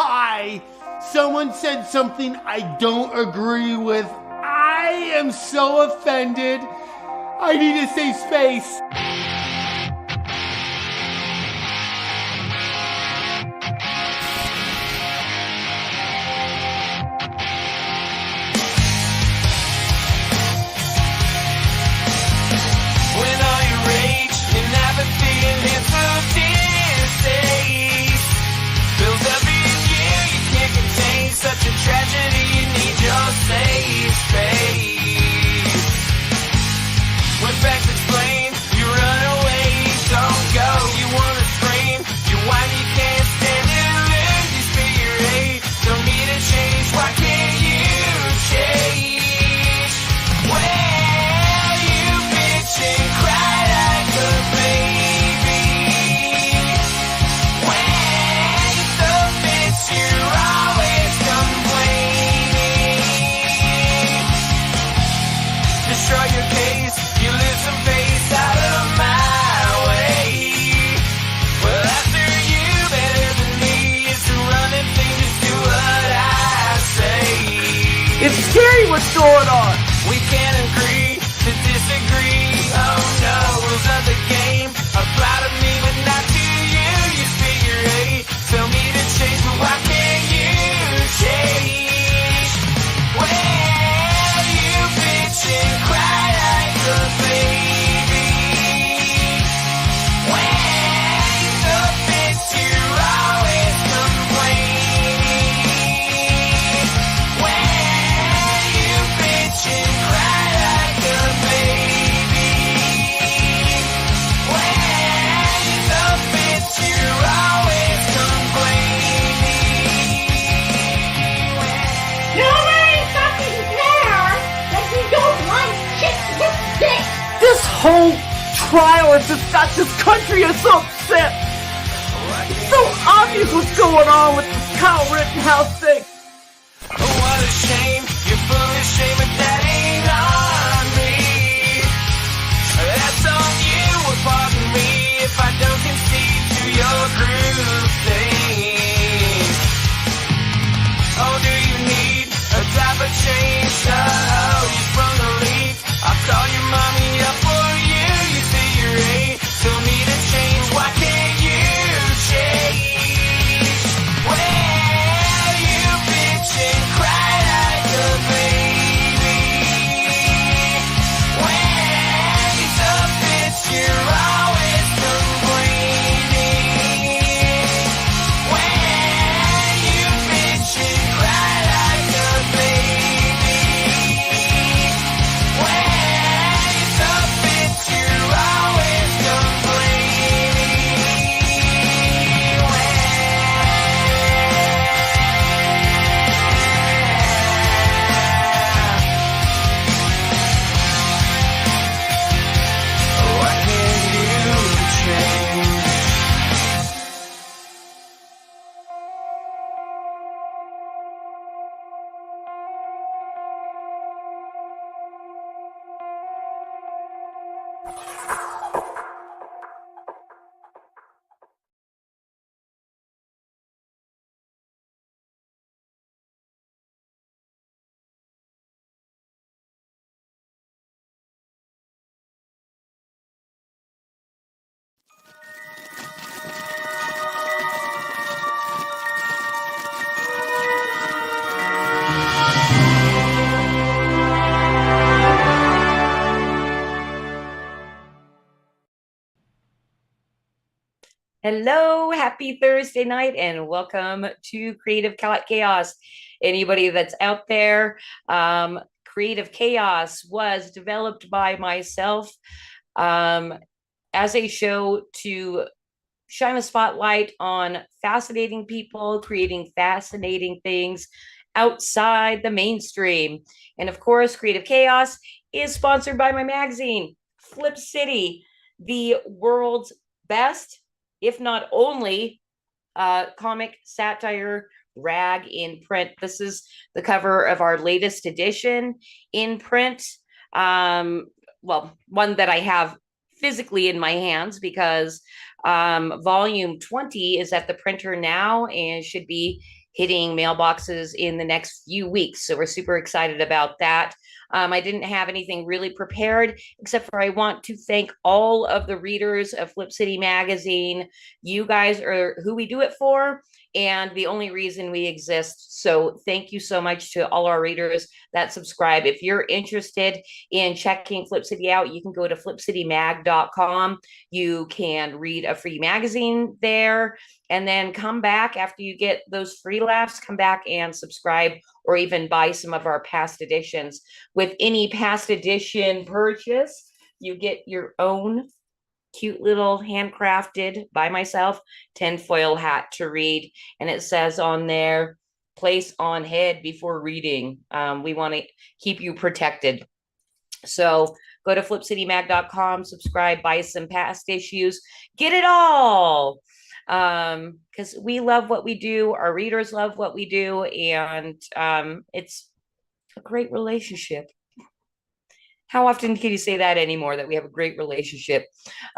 Hi! Someone said something I don't agree with. I am so offended. I need a safe space. When all your rage and apathy and disease builds up in you, you can't contain such a tragedy. You need your safe space. When facts explain, you run away, you don't go. You wanna scream, you whine, you can't stand it, live, you spit your hate. Don't need a change, why can't you change? Well, you bitch and cry like a baby. When the bitch, you're always complaining. Destroy your case, you lose some face out of my way. Well, after you, better than me, is to run and think, just do what I say. It's scary what's going on. We can't agree to disagree. Oh no, rules of the game apply to me, but not to you. You spit your hate, tell me to change, but why can't you change? Well, you bitch and cry like a baby. When the bitch, you're always complaining. When you bitch and cry like a baby. When the bitch, you're always complaining. Nobody fucking cares that you don't like chicks with dicks. This whole trial has just got this country is so upset. It's so obvious what's going on with this Kyle Rittenhouse thing. What a shame, you're full of shame, but that ain't all. Hello, happy Thursday night, and welcome to Creative Chaos. Anybody that's out there, Creative Chaos was developed by myself as a show to shine a spotlight on fascinating people creating fascinating things outside the mainstream. And of course, Creative Chaos is sponsored by my magazine, Flip City, the world's best, if not only, comic satire rag in print. This is the cover of our latest edition in print. Well, one that I have physically in my hands because volume 20 is at the printer now and should be hitting mailboxes in the next few weeks. So we're super excited about that. I didn't have anything really prepared, except for I want to thank all of the readers of Flip City Magazine. You guys are who we do it for and the only reason we exist. So thank you so much to all our readers that subscribe. If you're interested in checking Flip City out, you can go to flipcitymag.com. You can read a free magazine there, and then come back after you get those free laughs, come back and subscribe or even buy some of our past editions. With any past edition purchase, you get your own cute little handcrafted by myself tinfoil hat to read, and it says on there, place on head before reading. We want to keep you protected. So go to flipcitymag.com, subscribe, buy some past issues, get it all. Because we love what we do, our readers love what we do, and it's a great relationship. How often can you say that anymore, that we have a great relationship?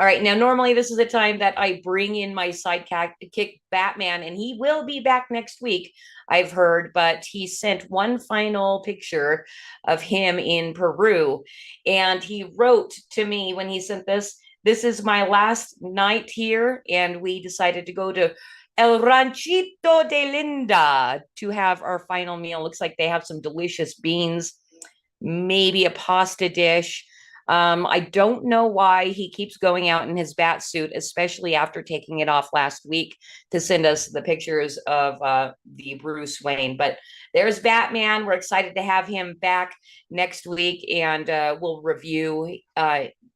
All right, now normally this is the time that I bring in my sidekick Batman, and he will be back next week, I've heard, but he sent one final picture of him in Peru, and he wrote to me when he sent this is my last night here, and we decided to go to El Ranchito de Linda to have our final meal. Looks like they have some delicious beans, maybe a pasta dish. I don't know why he keeps going out in his bat suit, especially after taking it off last week to send us the pictures of the Bruce Wayne. But there's Batman. We're excited to have him back next week, and we'll review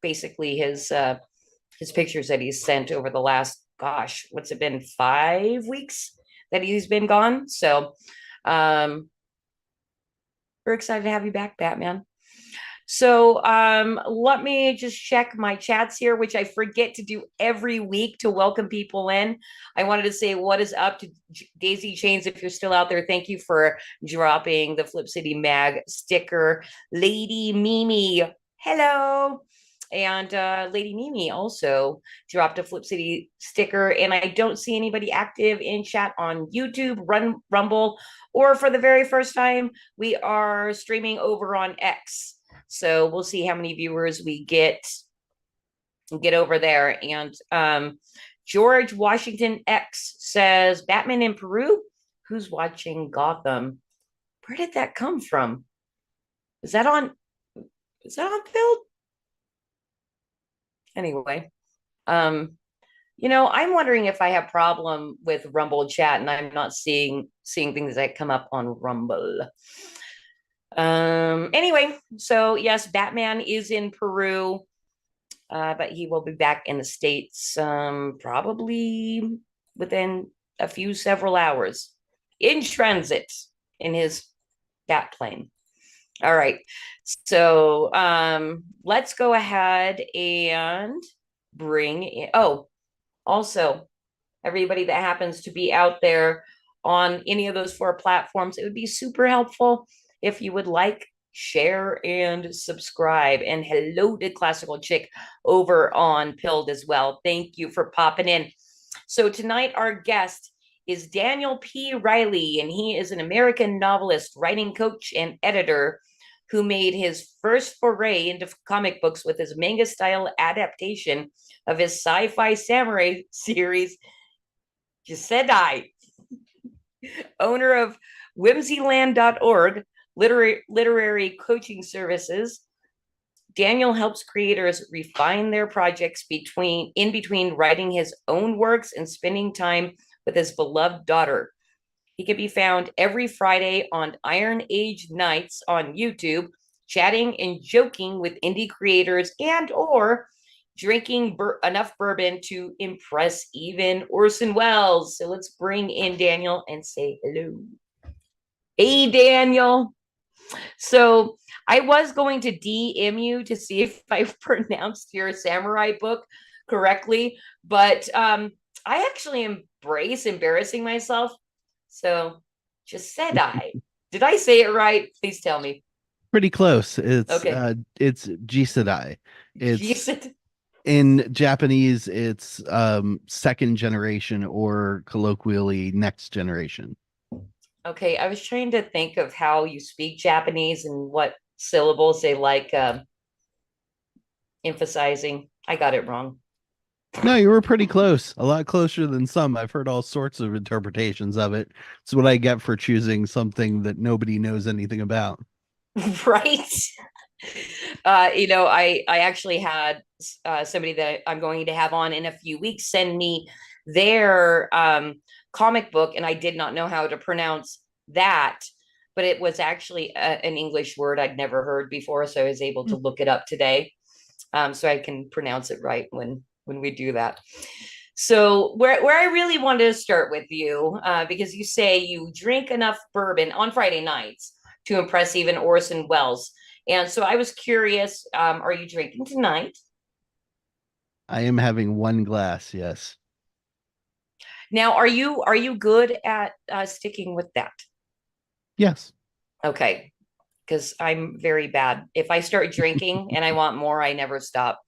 basically his pictures that he's sent over the last, gosh, what's it been, 5 weeks that he's been gone? So we're excited to have you back, Batman. So let me just check my chats here, which I forget to do every week to welcome people in. I wanted to say what is up to Daisy Chains. If you're still out there, thank you for dropping the Flip City Mag sticker. Lady Mimi, hello. And Lady Mimi also dropped a Flip City sticker, and I don't see anybody active in chat on YouTube, Rumble, or for the very first time, we are streaming over on X. So we'll see how many viewers we get over there. And George Washington X says, Batman in Peru? Who's watching Gotham? Where did that come from? Is that on Phil? Anyway, you know, I'm wondering if I have problem with Rumble chat and I'm not seeing things that come up on Rumble. Anyway, so yes, Batman is in Peru, but he will be back in the States probably within several hours, in transit in his bat plane. All right, so let's go ahead and bring in, also everybody that happens to be out there on any of those 4 platforms, it would be super helpful if you would like, share, and subscribe. And hello to Classical Chick over on Pilled as well. Thank you for popping in. So tonight our guest is Daniel P. Riley, and he is an American novelist, writing coach, and editor who made his first foray into comic books with his manga-style adaptation of his sci-fi samurai series, Josei. Owner of Whimsyland.org, literary coaching services, Daniel helps creators refine their projects in between writing his own works and spending time with his beloved daughter. He can be found every Friday on Iron Age Nights on YouTube, chatting and joking with indie creators and or drinking enough bourbon to impress even Orson Welles. So let's bring in Daniel and say hello. Hey, Daniel. So I was going to DM you to see if I pronounced your samurai book correctly, but I actually embrace embarrassing myself. So just said I. Did I say it right? Please tell me. Pretty close. It's Okay. it's Jisedai. It's Jisedai. in Japanese, it's second generation, or colloquially next generation. Okay, I was trying to think of how you speak Japanese and what syllables they like emphasizing. I got it wrong. No, you were pretty close. A lot closer than some. I've heard all sorts of interpretations of it. It's what I get for choosing something that nobody knows anything about. Right. I actually had somebody that I'm going to have on in a few weeks send me their comic book, and I did not know how to pronounce that, but it was actually an English word I'd never heard before, so I was able to look it up today, so I can pronounce it right when we do that. So where I really wanted to start with you, because you say you drink enough bourbon on Friday nights to impress even Orson Welles. And so I was curious, are you drinking tonight? I am having one glass, yes. Now, are you good at sticking with that? Yes. Okay, because I'm very bad. If I start drinking and I want more, I never stop.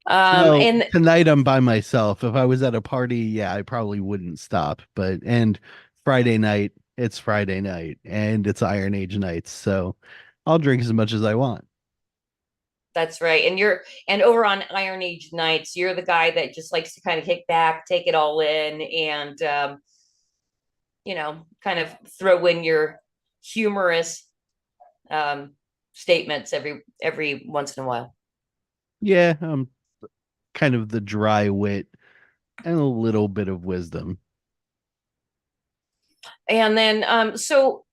Well, And tonight I'm by myself. If I was at a party, yeah, I probably wouldn't stop. And Friday night, it's Friday night, and it's Iron Age nights, so I'll drink as much as I want. that's right. And over on Iron Age nights, you're the guy that just likes to kind of kick back, take it all in, and kind of throw in your humorous statements every once in a while. Yeah, I'm kind of the dry wit and a little bit of wisdom. And then, so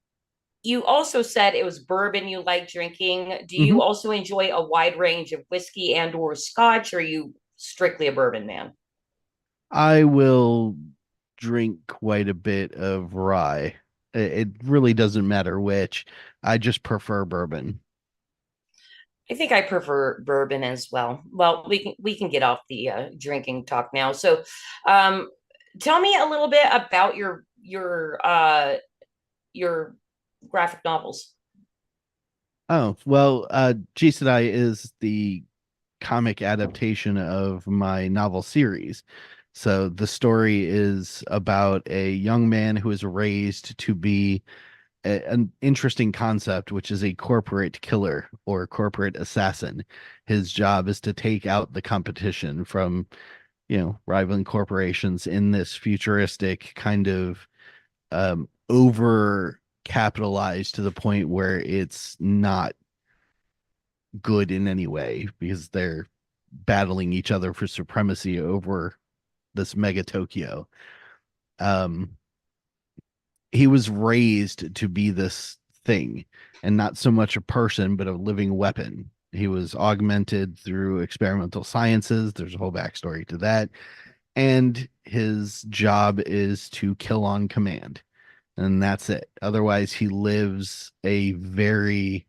you also said it was bourbon you like drinking. Do you also enjoy a wide range of whiskey and or scotch, or are you strictly a bourbon man? I will drink quite a bit of rye. It really doesn't matter which. I just prefer bourbon. I think I prefer bourbon as well. Well, we can get off the drinking talk now. So, tell me a little bit about your graphic novels. Oh, well, Jisedai is the comic adaptation of my novel series. So the story is about a young man who is raised to be an interesting concept, which is a corporate killer or corporate assassin. His job is to take out the competition from, rivaling corporations in this futuristic kind of over capitalized to the point where it's not good in any way, because they're battling each other for supremacy over this mega Tokyo. He was raised to be this thing, and not so much a person, but a living weapon. He was augmented through experimental sciences. There's a whole backstory to that. And his job is to kill on command. And that's it. Otherwise, he lives a very,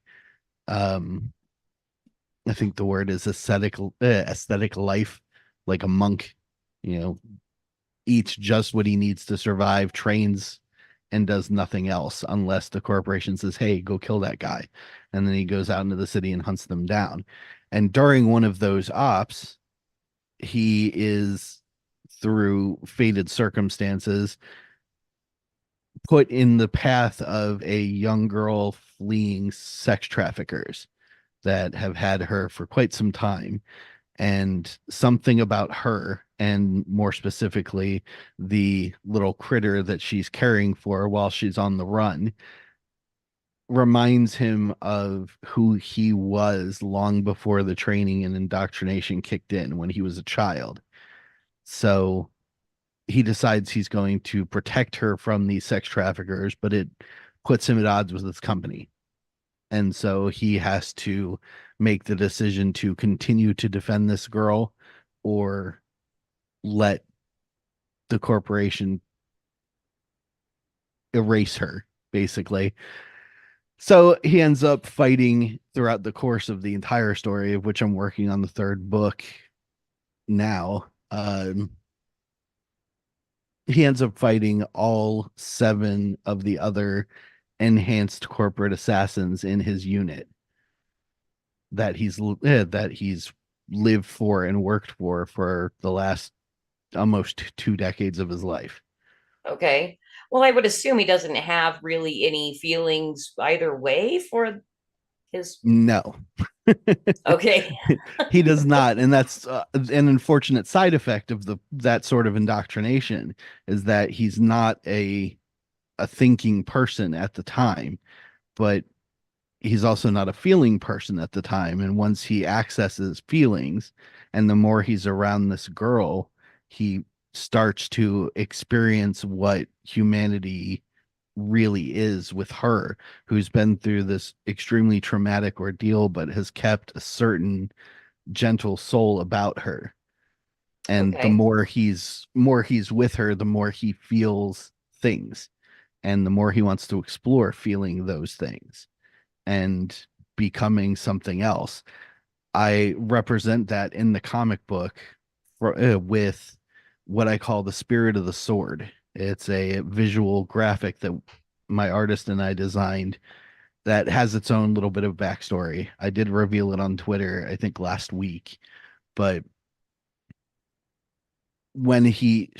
I think the word is aesthetic life, like a monk, eats just what he needs to survive, trains, and does nothing else unless the corporation says, hey, go kill that guy. And then he goes out into the city and hunts them down. And during one of those ops, he is, through fated circumstances, put in the path of a young girl fleeing sex traffickers that have had her for quite some time. And something about her, and more specifically, the little critter that she's caring for while she's on the run, reminds him of who he was long before the training and indoctrination kicked in when he was a child. So he decides he's going to protect her from these sex traffickers, but it puts him at odds with his company. And so he has to make the decision to continue to defend this girl or let the corporation erase her, basically. So he ends up fighting throughout the course of the entire story, of which I'm working on the third book now. He ends up fighting all 7 of the other enhanced corporate assassins in his unit that he's lived for and worked for the last almost 2 decades of his life. Okay. Well, I would assume he doesn't have really any feelings either way for his. No. Okay. He does not, and that's an unfortunate side effect of that sort of indoctrination, is that he's not a thinking person at the time, but he's also not a feeling person at the time. And once he accesses feelings, and the more he's around this girl, he starts to experience what humanity really is with her, who's been through this extremely traumatic ordeal but has kept a certain gentle soul about her. And the Okay. more he's with her, the more he feels things, and the more he wants to explore feeling those things and becoming something else. I represent that in the comic book with what I call the Spirit of the Sword. It's a visual graphic that my artist and I designed that has its own little bit of backstory. I did reveal it on Twitter, I think last week, but when he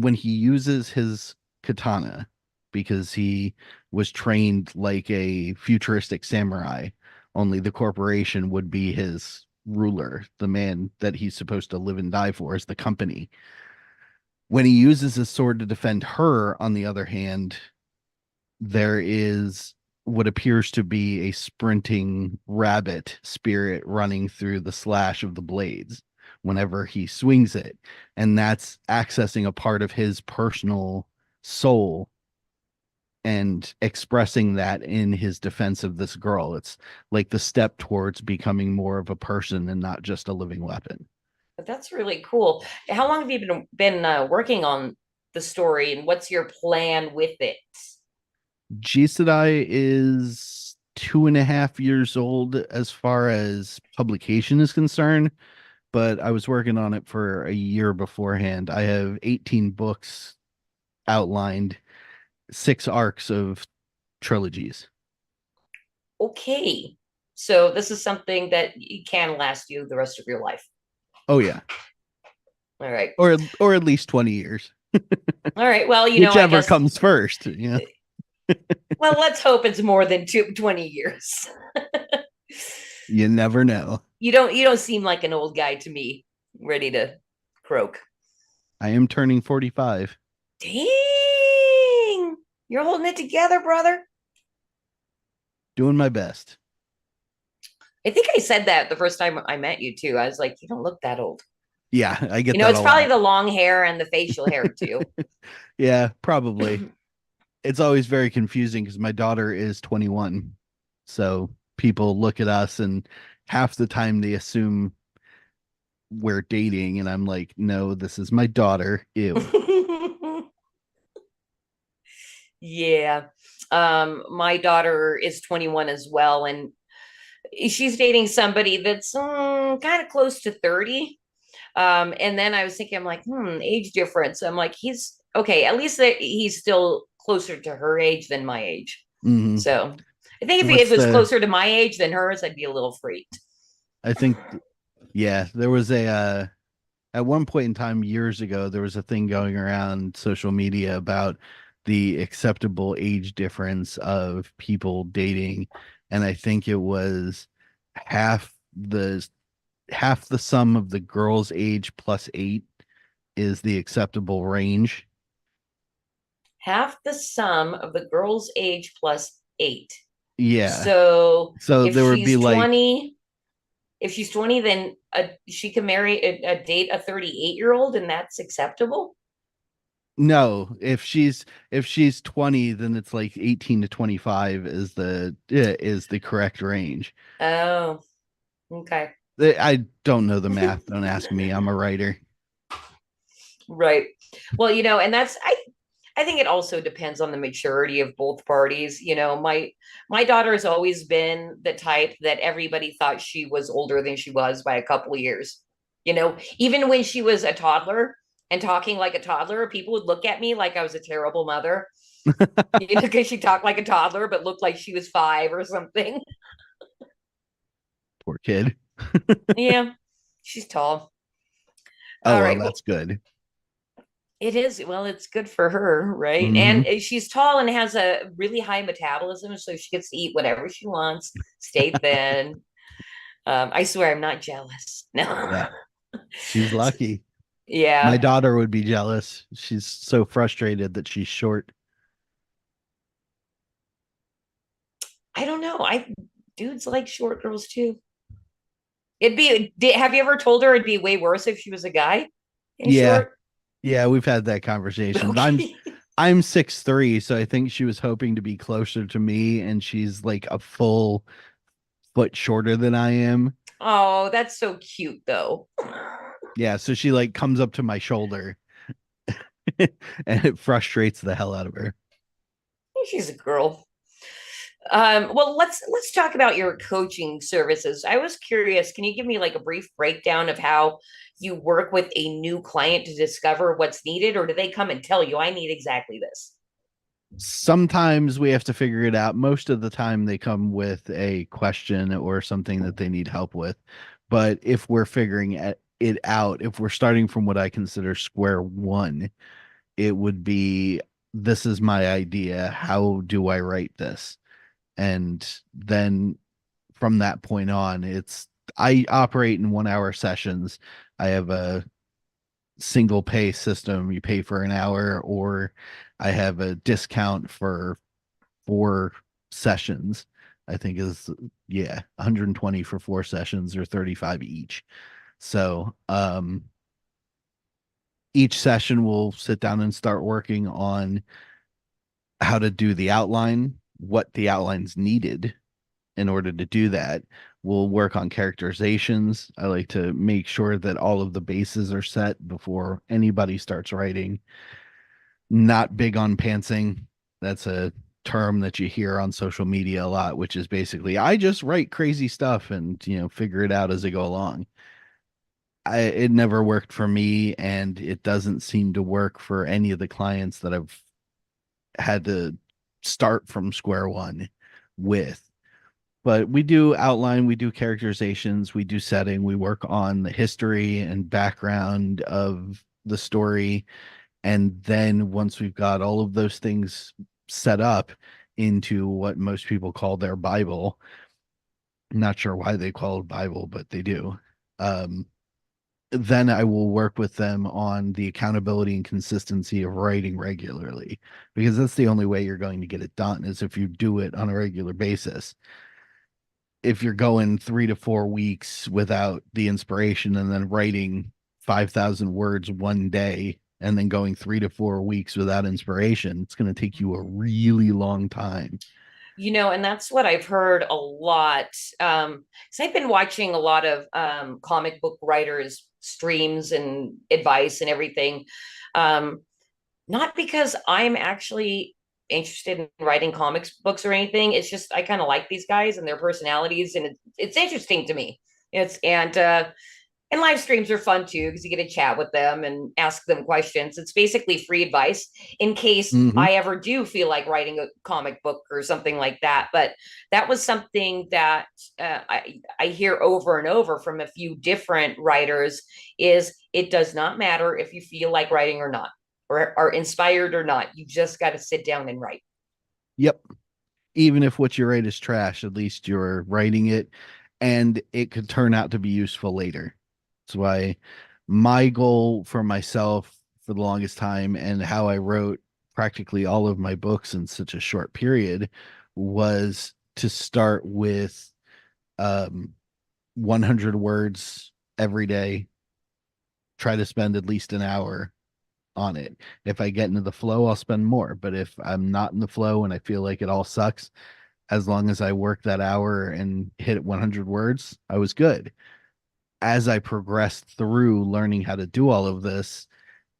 uses his katana, because he was trained like a futuristic samurai, only the corporation would be his ruler, the man that he's supposed to live and die for is the company. When he uses his sword to defend her, on the other hand, there is what appears to be a sprinting rabbit spirit running through the slash of the blades whenever he swings it. And that's accessing a part of his personal soul and expressing that in his defense of this girl. It's like the step towards becoming more of a person and not just a living weapon. That's really cool. How long have you been working on the story, and what's your plan with it? Jisadai is 2.5 years old as far as publication is concerned, but I was working on it for a year beforehand. I have 18 books outlined, 6 arcs of trilogies. Okay. So this is something that can last you the rest of your life. Oh yeah. All right. Or at least 20 years. All right. Well, I Whichever guess, comes first. Yeah. well, let's hope it's more than 20 years. You never know. You don't seem like an old guy to me, ready to croak. I am turning 45. Dang. You're holding it together, brother. Doing my best. I think I said that the first time I met you too. I was like, you don't look that old. Yeah, I get that. It's probably the long hair and the facial hair too. Yeah, probably. It's always very confusing because my daughter is 21. So people look at us and half the time they assume we're dating. And I'm like, no, this is my daughter. Ew. Yeah. My daughter is 21 as well. And she's dating somebody that's kind of close to 30. And then I was thinking, I'm like, age difference. I'm like, he's okay. At least he's still closer to her age than my age. Mm-hmm. So I think if it was closer to my age than hers, I'd be a little freaked. I think, yeah, there was at one point in time years ago, there was a thing going around social media about the acceptable age difference of people dating. And I think it was half the sum of the girl's age plus 8 is the acceptable range. Half the sum of the girl's age plus 8. Yeah. So So if there would be she's like 20, if she's 20, then she can marry a date a 38-year-old, and that's acceptable. no, if she's 20, then it's like 18 to 25 is the correct range. Oh, okay. I don't know the math. Don't ask me. I'm a writer. Right. Well, and I think it also depends on the maturity of both parties. My daughter has always been the type that everybody thought she was older than she was by a couple of years. Even when she was a toddler and talking like a toddler, people would look at me like I was a terrible mother, because she talked like a toddler but looked like she was 5 or something. Poor kid. Yeah, she's tall. Oh All well, right. Well, that's good. it is. Well, it's good for her, right? Hmm. And she's tall and has a really high metabolism, so she gets to eat whatever she wants, stay thin. I swear I'm not jealous. No. Yeah, she's lucky. My Yeah. daughter would be jealous. She's so frustrated that she's short. I don't know. Dudes like short girls too. Have you ever told her it'd be way worse if she was a guy and Yeah, short? yeah, we've had that conversation. Okay. I'm 6'3", so I think she was hoping to be closer to me, and she's like a full foot shorter than I am. Oh, that's so cute though. Yeah, so she like comes up to my shoulder and it frustrates the hell out of her. She's a girl. Well, let's talk about your coaching services. I was curious, can you give me like a brief breakdown of how you work with a new client to discover what's needed, or do they come and tell you, I need exactly this? Sometimes we have to figure it out. Most of the time they come with a question or something that they need help with. But if we're figuring it out, if we're starting from what I consider square one, it would be, this is my idea. How do I write this? And then from that point on, I operate in 1 hour sessions. I have a single pay system. You pay for an hour, or I have a discount for 4 sessions. I think is, yeah, 120 for 4 sessions, or 35 each. So each session we'll sit down and start working on how to do the outline, what the outline's needed in order to do that. We'll work on characterizations. I like to make sure that all of the bases are set before anybody starts writing. Not big on pantsing. That's a term that you hear on social media a lot, which is basically, I just write crazy stuff and, figure it out as I go along. It never worked for me, and it doesn't seem to work for any of the clients that I've had to start from square one with. But we do outline, we do characterizations, we do setting, we work on the history and background of the story. And then once we've got all of those things set up into what most people call their Bible, I'm not sure why they call it Bible, but they do. Then I will work with them on the accountability and consistency of writing regularly, because that's the only way you're going to get it done, is if you do it on a regular basis. If you're going 3 to 4 weeks without the inspiration and then writing 5,000 words one day and then going 3 to 4 weeks without inspiration, it's going to take you a really long time. And that's what I've heard a lot. So I've been watching a lot of comic book writers streams and advice and everything. Not because I'm actually interested in writing comics books or anything. It's just I kind of like these guys and their personalities, and it's interesting to me. And live streams are fun too, because you get to chat with them and ask them questions. It's basically free advice in case I ever do feel like writing a comic book or something like that. But that was something that I hear over and over from a few different writers, is it does not matter if you feel like writing or not, or are inspired or not. You just got to sit down and write. Yep. Even if what you write is trash, at least you're writing it, and it could turn out to be useful later. That's why my goal for myself for the longest time, and how I wrote practically all of my books in such a short period, was to start with 100 words every day. Try to spend at least an hour on it. If I get into the flow, I'll spend more. But if I'm not in the flow and I feel like it all sucks, as long as I work that hour and hit 100 words, I was good. As I progressed through learning how to do all of this,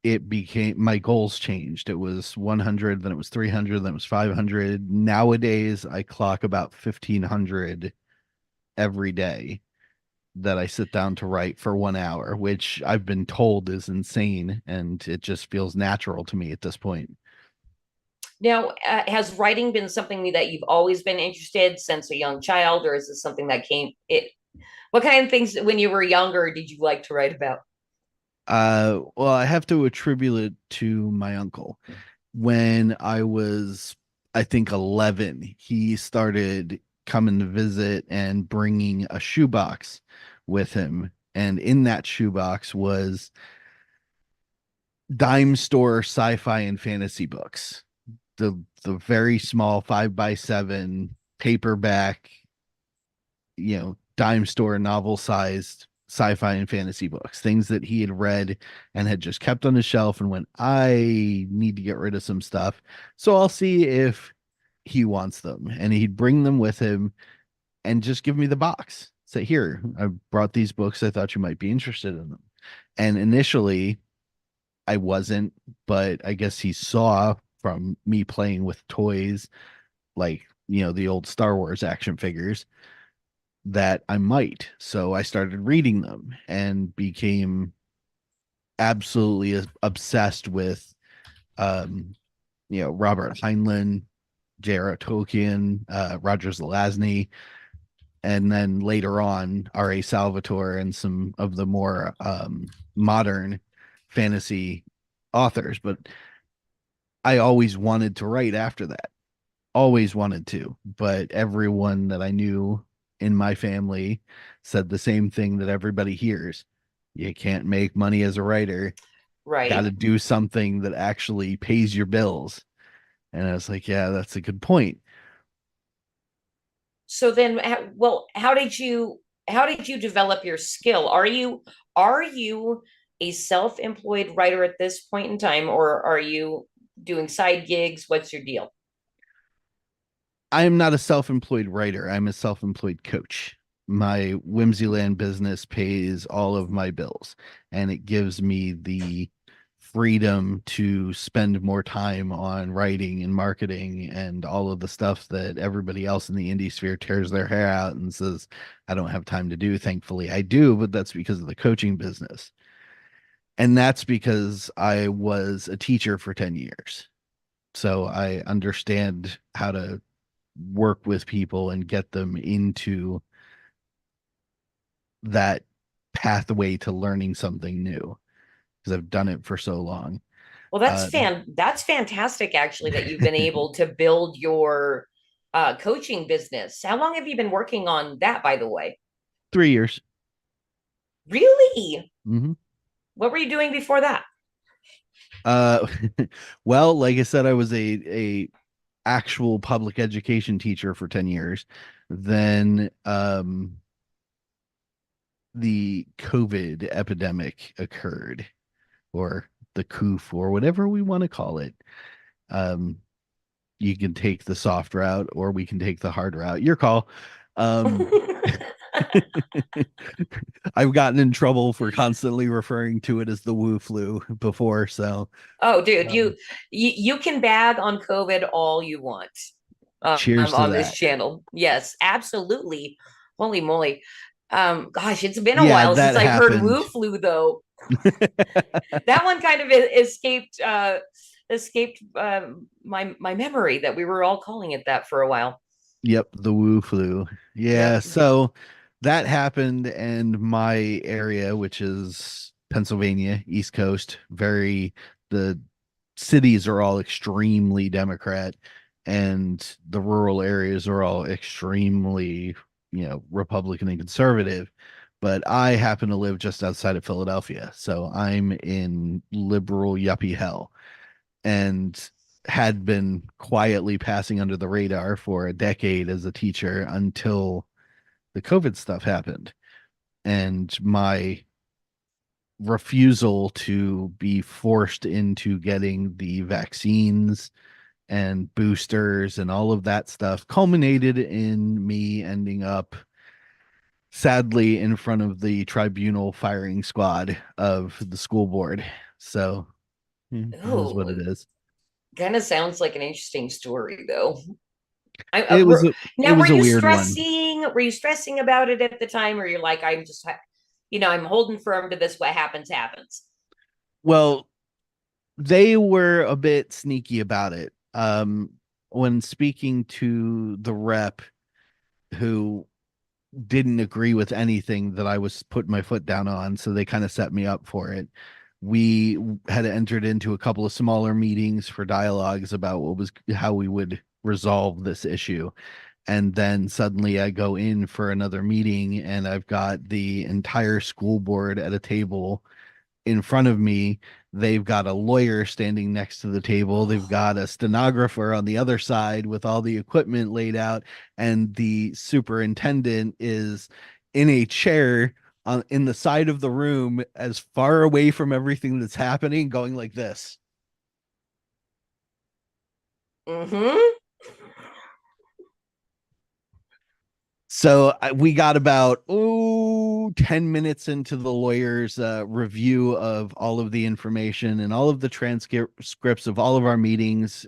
it became, my goals changed. It was 100, then it was 300, then it was 500. Nowadays, I clock about 1,500 every day that I sit down to write for 1 hour, which I've been told is insane, and it just feels natural to me at this point. Now, has writing been something that you've always been interested since a young child, or is this something that what kind of things when you were younger did you like to write about? Well, I have to attribute it to my uncle. When I was, I think, 11, he started coming to visit and bringing a shoebox with him. And in that shoebox was dime store sci-fi and fantasy books. The very small 5x7 paperback, dime store novel sized sci-fi and fantasy books, things that he had read and had just kept on his shelf and went, I need to get rid of some stuff. So I'll see if he wants them. And he'd bring them with him and just give me the box. Say, here, I brought these books. I thought you might be interested in them. And initially I wasn't, but I guess he saw from me playing with toys, like, the old Star Wars action figures, that I might. So I started reading them and became absolutely obsessed with, Robert Heinlein, J.R.R. Tolkien, Roger Zelazny, and then later on R.A. Salvatore and some of the more modern fantasy authors. But I always wanted to write after that. Always wanted to. But everyone that I knew in my family said the same thing that everybody hears. You can't make money as a writer. Right. Got to do something that actually pays your bills. And I was like, yeah, that's a good point. So then, how did you develop your skill? Are you a self-employed writer at this point in time, or are you doing side gigs? What's your deal? I am not a self-employed writer. I'm a self-employed coach. My Whimsyland business pays all of my bills, and it gives me the freedom to spend more time on writing and marketing and all of the stuff that everybody else in the indie sphere tears their hair out and says, I don't have time to do. Thankfully, I do, but that's because of the coaching business. And that's because I was a teacher for 10 years. So I understand how to work with people and get them into that pathway to learning something new, because I've done it for so long. Well, that's fantastic, actually, that you've been able to build your coaching business. How long have you been working on that, by the way? 3 years. Really? Mm-hmm. What were you doing before that? Well, like I said, I was a actual public education teacher for 10 years. Then the COVID epidemic occurred, or the COOF, or whatever we want to call it. You can take the soft route, or we can take the hard route. Your call. I've gotten in trouble for constantly referring to it as the Wu flu before. So, oh, dude, you can bag on COVID all you want. Cheers to on that. This channel. Yes, absolutely. Holy moly. Gosh, it's been a while since I heard Wu flu, though. That one kind of escaped my memory, that we were all calling it that for a while. Yep, the Wu flu. Yeah, Yep. so that happened, and my area, which is Pennsylvania, East Coast, the cities are all extremely Democrat, and the rural areas are all extremely, Republican and conservative. But I happen to live just outside of Philadelphia, so I'm in liberal yuppie hell. And had been quietly passing under the radar for a decade as a teacher until the COVID stuff happened. And my refusal to be forced into getting the vaccines and boosters and all of that stuff culminated in me ending up sadly in front of the tribunal firing squad of the school board. So it is what it Oh, is. kind of sounds like an interesting story, though. I, It was now, were a you weird one. stressing? Were you stressing about it at the time, or you're like, I'm just, I'm holding firm to this. What happens, happens. Well, they were a bit sneaky about it. When speaking to the rep who didn't agree with anything that I was putting my foot down on, so they kind of set me up for it. We had entered into a couple of smaller meetings for dialogues about how we would resolve this issue. And then suddenly I go in for another meeting and I've got the entire school board at a table in front of me. They've got a lawyer standing next to the table. They've got a stenographer on the other side with all the equipment laid out. And the superintendent is in a chair in the side of the room, as far away from everything that's happening, going like this. Mm-hmm. So we got about 10 minutes into the lawyer's review of all of the information and all of the transcripts of all of our meetings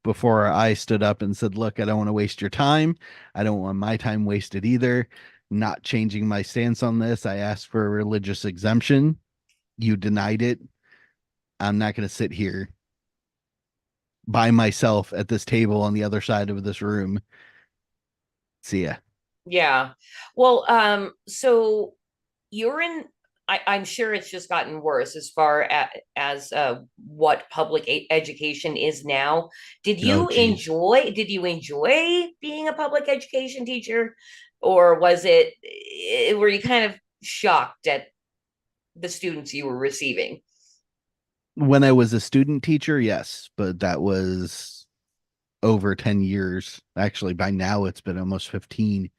before I stood up and said, look, I don't want to waste your time. I don't want my time wasted either. Not changing my stance on this. I asked for a religious exemption. You denied it. I'm not going to sit here by myself at this table on the other side of this room. See ya. Yeah. Well, so you're in, I'm sure it's just gotten worse as far as what public education is now. Did you enjoy being a public education teacher, or were you kind of shocked at the students you were receiving? When I was a student teacher, yes, but that was over 10 years. Actually, by now it's been almost 15.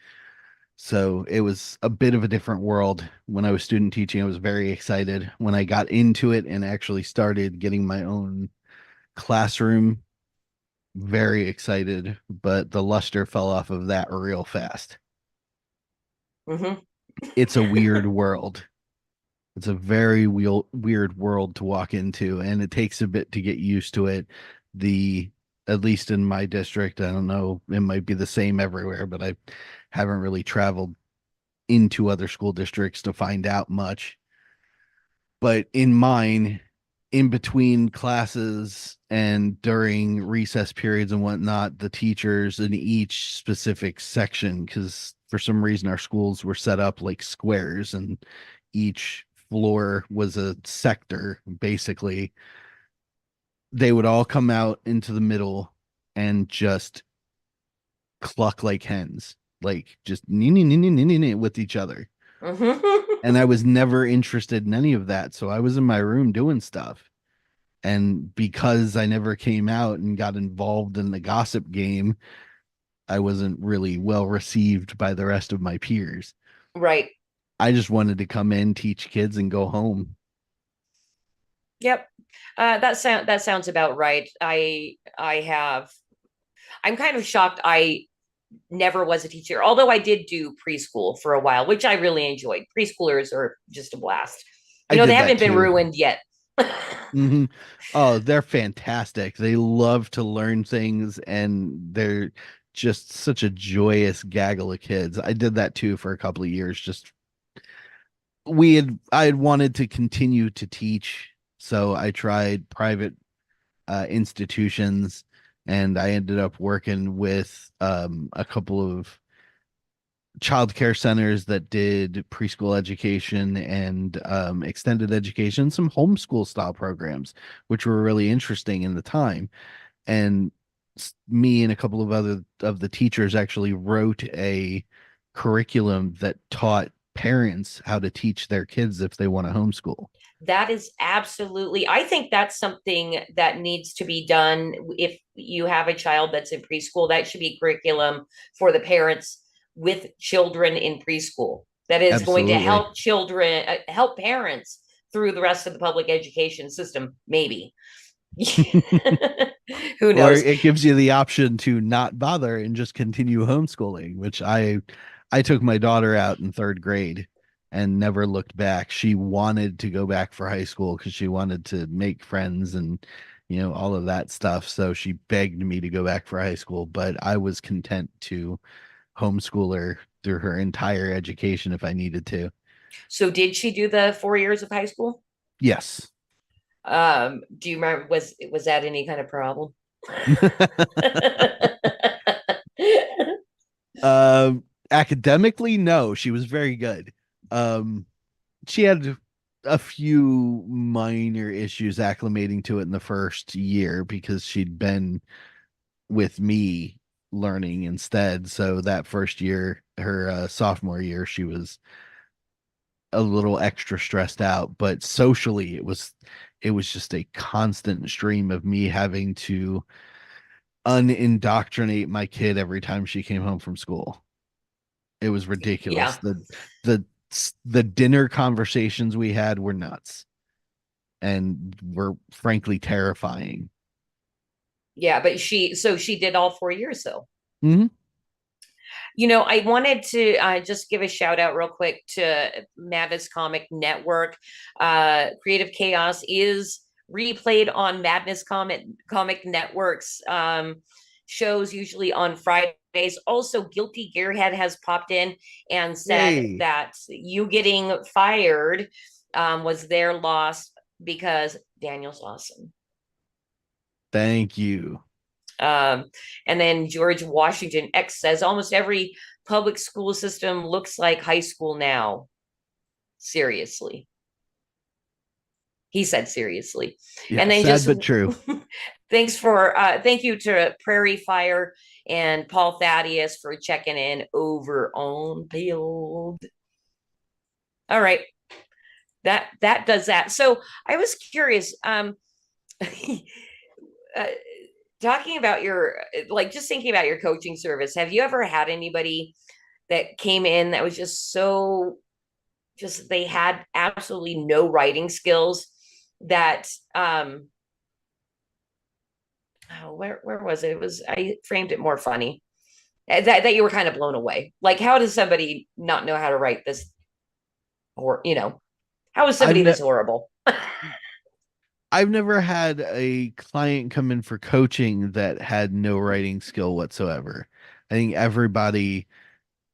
So it was a bit of a different world. When I was student teaching, I was very excited. When I got into it and actually started getting my own classroom, very excited, but the luster fell off of that real fast. Mm-hmm. It's a weird world. It's a very weird world to walk into, and it takes a bit to get used to it. At least in my district, I don't know, it might be the same everywhere, but I haven't really traveled into other school districts to find out much. But in mine, in between classes and during recess periods and whatnot, the teachers in each specific section, because for some reason our schools were set up like squares and each floor was a sector, basically. They would all come out into the middle and just cluck like hens, like just with each other. Mm-hmm. And I was never interested in any of that. So I was in my room doing stuff. And because I never came out and got involved in the gossip game, I wasn't really well received by the rest of my peers. Right. I just wanted to come in, teach kids, and go home. Yep. That sounds about right. I'm kind of shocked. I never was a teacher, although I did do preschool for a while, which I really enjoyed. Preschoolers are just a blast. They haven't been ruined yet. Mm-hmm. Oh, they're fantastic. They love to learn things, and they're just such a joyous gaggle of kids. I did that too for a couple of years. I had wanted to continue to teach, so I tried private institutions, and I ended up working with a couple of childcare centers that did preschool education and extended education, some homeschool style programs, which were really interesting in the time. And me and a couple of other of the teachers actually wrote a curriculum that taught parents how to teach their kids if they want to homeschool. That is absolutely, I think that's something that needs to be done. If you have a child that's in preschool, that should be curriculum for the parents with children in preschool. That is going to Absolutely. help children, help parents through the rest of the public education system, maybe. Who Or knows? it gives you the option to not bother and just continue homeschooling, which I took my daughter out in 3rd grade and never looked back. She wanted to go back for high school because she wanted to make friends and, you know, all of that stuff. So she begged me to go back for high school, but I was content to homeschool her through her entire education if I needed to. So did she do the 4 years of high school? Yes. Do you remember, was that any kind of problem? Academically, no, she was very good. She had a few minor issues acclimating to it in the first year because she'd been with me learning instead. So that first year, her sophomore year, she was a little extra stressed out, but socially it was just a constant stream of me having to unindoctrinate my kid every time she came home from school. It was ridiculous. Yeah. The dinner conversations we had were nuts and were frankly terrifying. Yeah, but she did all 4 years though. Mhm. You know, I wanted to just give a shout out real quick to Madness Comic Network. Creative Chaos is replayed on Madness Comic Network's shows, usually on Fridays. Also, Guilty Gearhead has popped in and said Yay. that you getting fired was their loss because Daniel's awesome. Thank you. And then George Washington X says almost every public school system looks like high school now. Seriously. He said seriously. Yeah, and then sad just but true. thank you to Prairie Fire and Paul Thaddeus for checking in over on Build. All right. That does that. So I was curious, talking about your, like, just thinking about your coaching service, have you ever had anybody that came in that was just so, just they had absolutely no writing skills that where was it? It was, I framed it more funny. That you were kind of blown away. Like, how does somebody not know how to write this? Or, you know, how is somebody this horrible? I've never had a client come in for coaching that had no writing skill whatsoever. I think everybody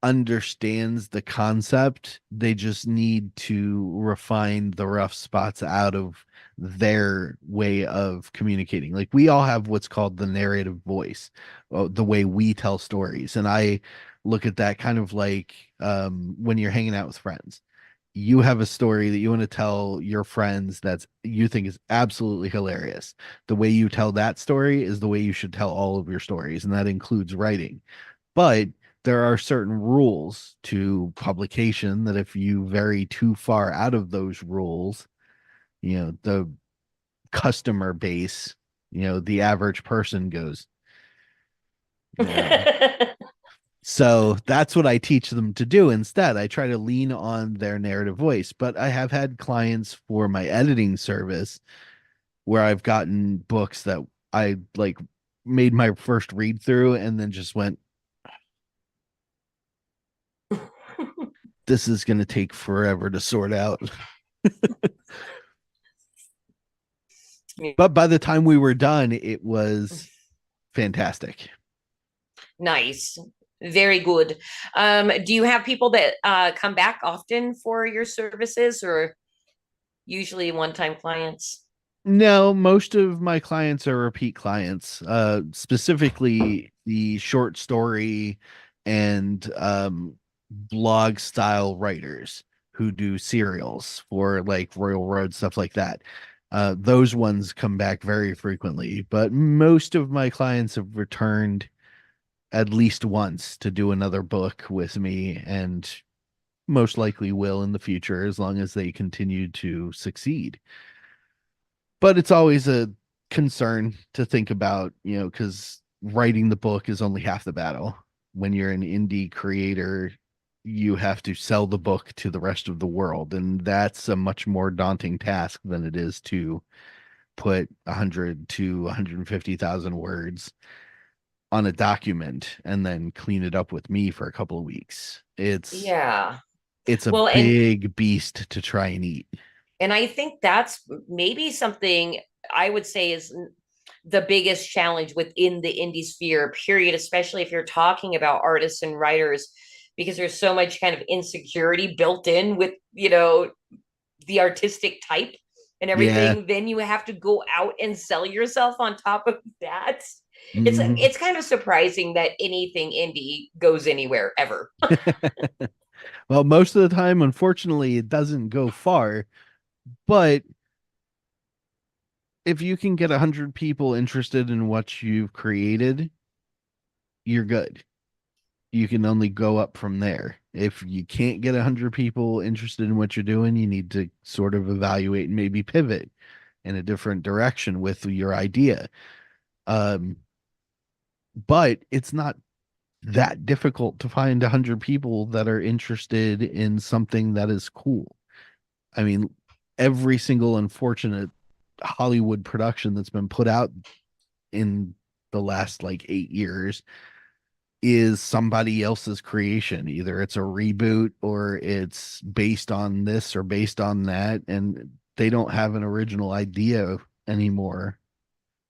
understands the concept. They just need to refine the rough spots out of their way of communicating. Like, we all have what's called the narrative voice, the way we tell stories. And I look at that kind of like when you're hanging out with friends. You have a story that you want to tell your friends that you think is absolutely hilarious. The way you tell that story is the way you should tell all of your stories, and that includes writing. But there are certain rules to publication that if you vary too far out of those rules, you know, the customer base, you know, the average person goes, yeah. So that's what I teach them to do. Instead, I try to lean on their narrative voice. But I have had clients for my editing service where I've gotten books that I like made my first read through and then just went, this is going to take forever to sort out. But by the time we were done, it was fantastic. Nice. Very good. Do you have people that come back often for your services, or usually one-time clients? No, most of my clients are repeat clients, specifically the short story and blog style writers who do serials for like Royal Road, stuff like that. Those ones come back very frequently, but most of my clients have returned at least once to do another book with me, and most likely will in the future as long as they continue to succeed. But it's always a concern to think about, because writing the book is only half the battle. When you're an indie creator, you have to sell the book to the rest of the world, and that's a much more daunting task than it is to put 100 to 150,000 words on a document and then clean it up with me for a couple of weeks. It's Yeah. a Well, big beast to try and eat. And I think that's maybe something I would say is the biggest challenge within the indie sphere, period, especially if you're talking about artists and writers, because there's so much kind of insecurity built in with, the artistic type and everything. Yeah. Then you have to go out and sell yourself on top of that. Mhm. It's kind of surprising that anything indie goes anywhere ever. Well, most of the time, unfortunately, it doesn't go far. But if you can get 100 people interested in what you've created, you're good. You can only go up from there. If you can't get 100 people interested in what you're doing, you need to sort of evaluate and maybe pivot in a different direction with your idea. But it's not that difficult to find 100 people that are interested in something that is cool. I mean, every single unfortunate Hollywood production that's been put out in the last like 8 years is somebody else's creation. Either it's a reboot or it's based on this or based on that, and they don't have an original idea anymore,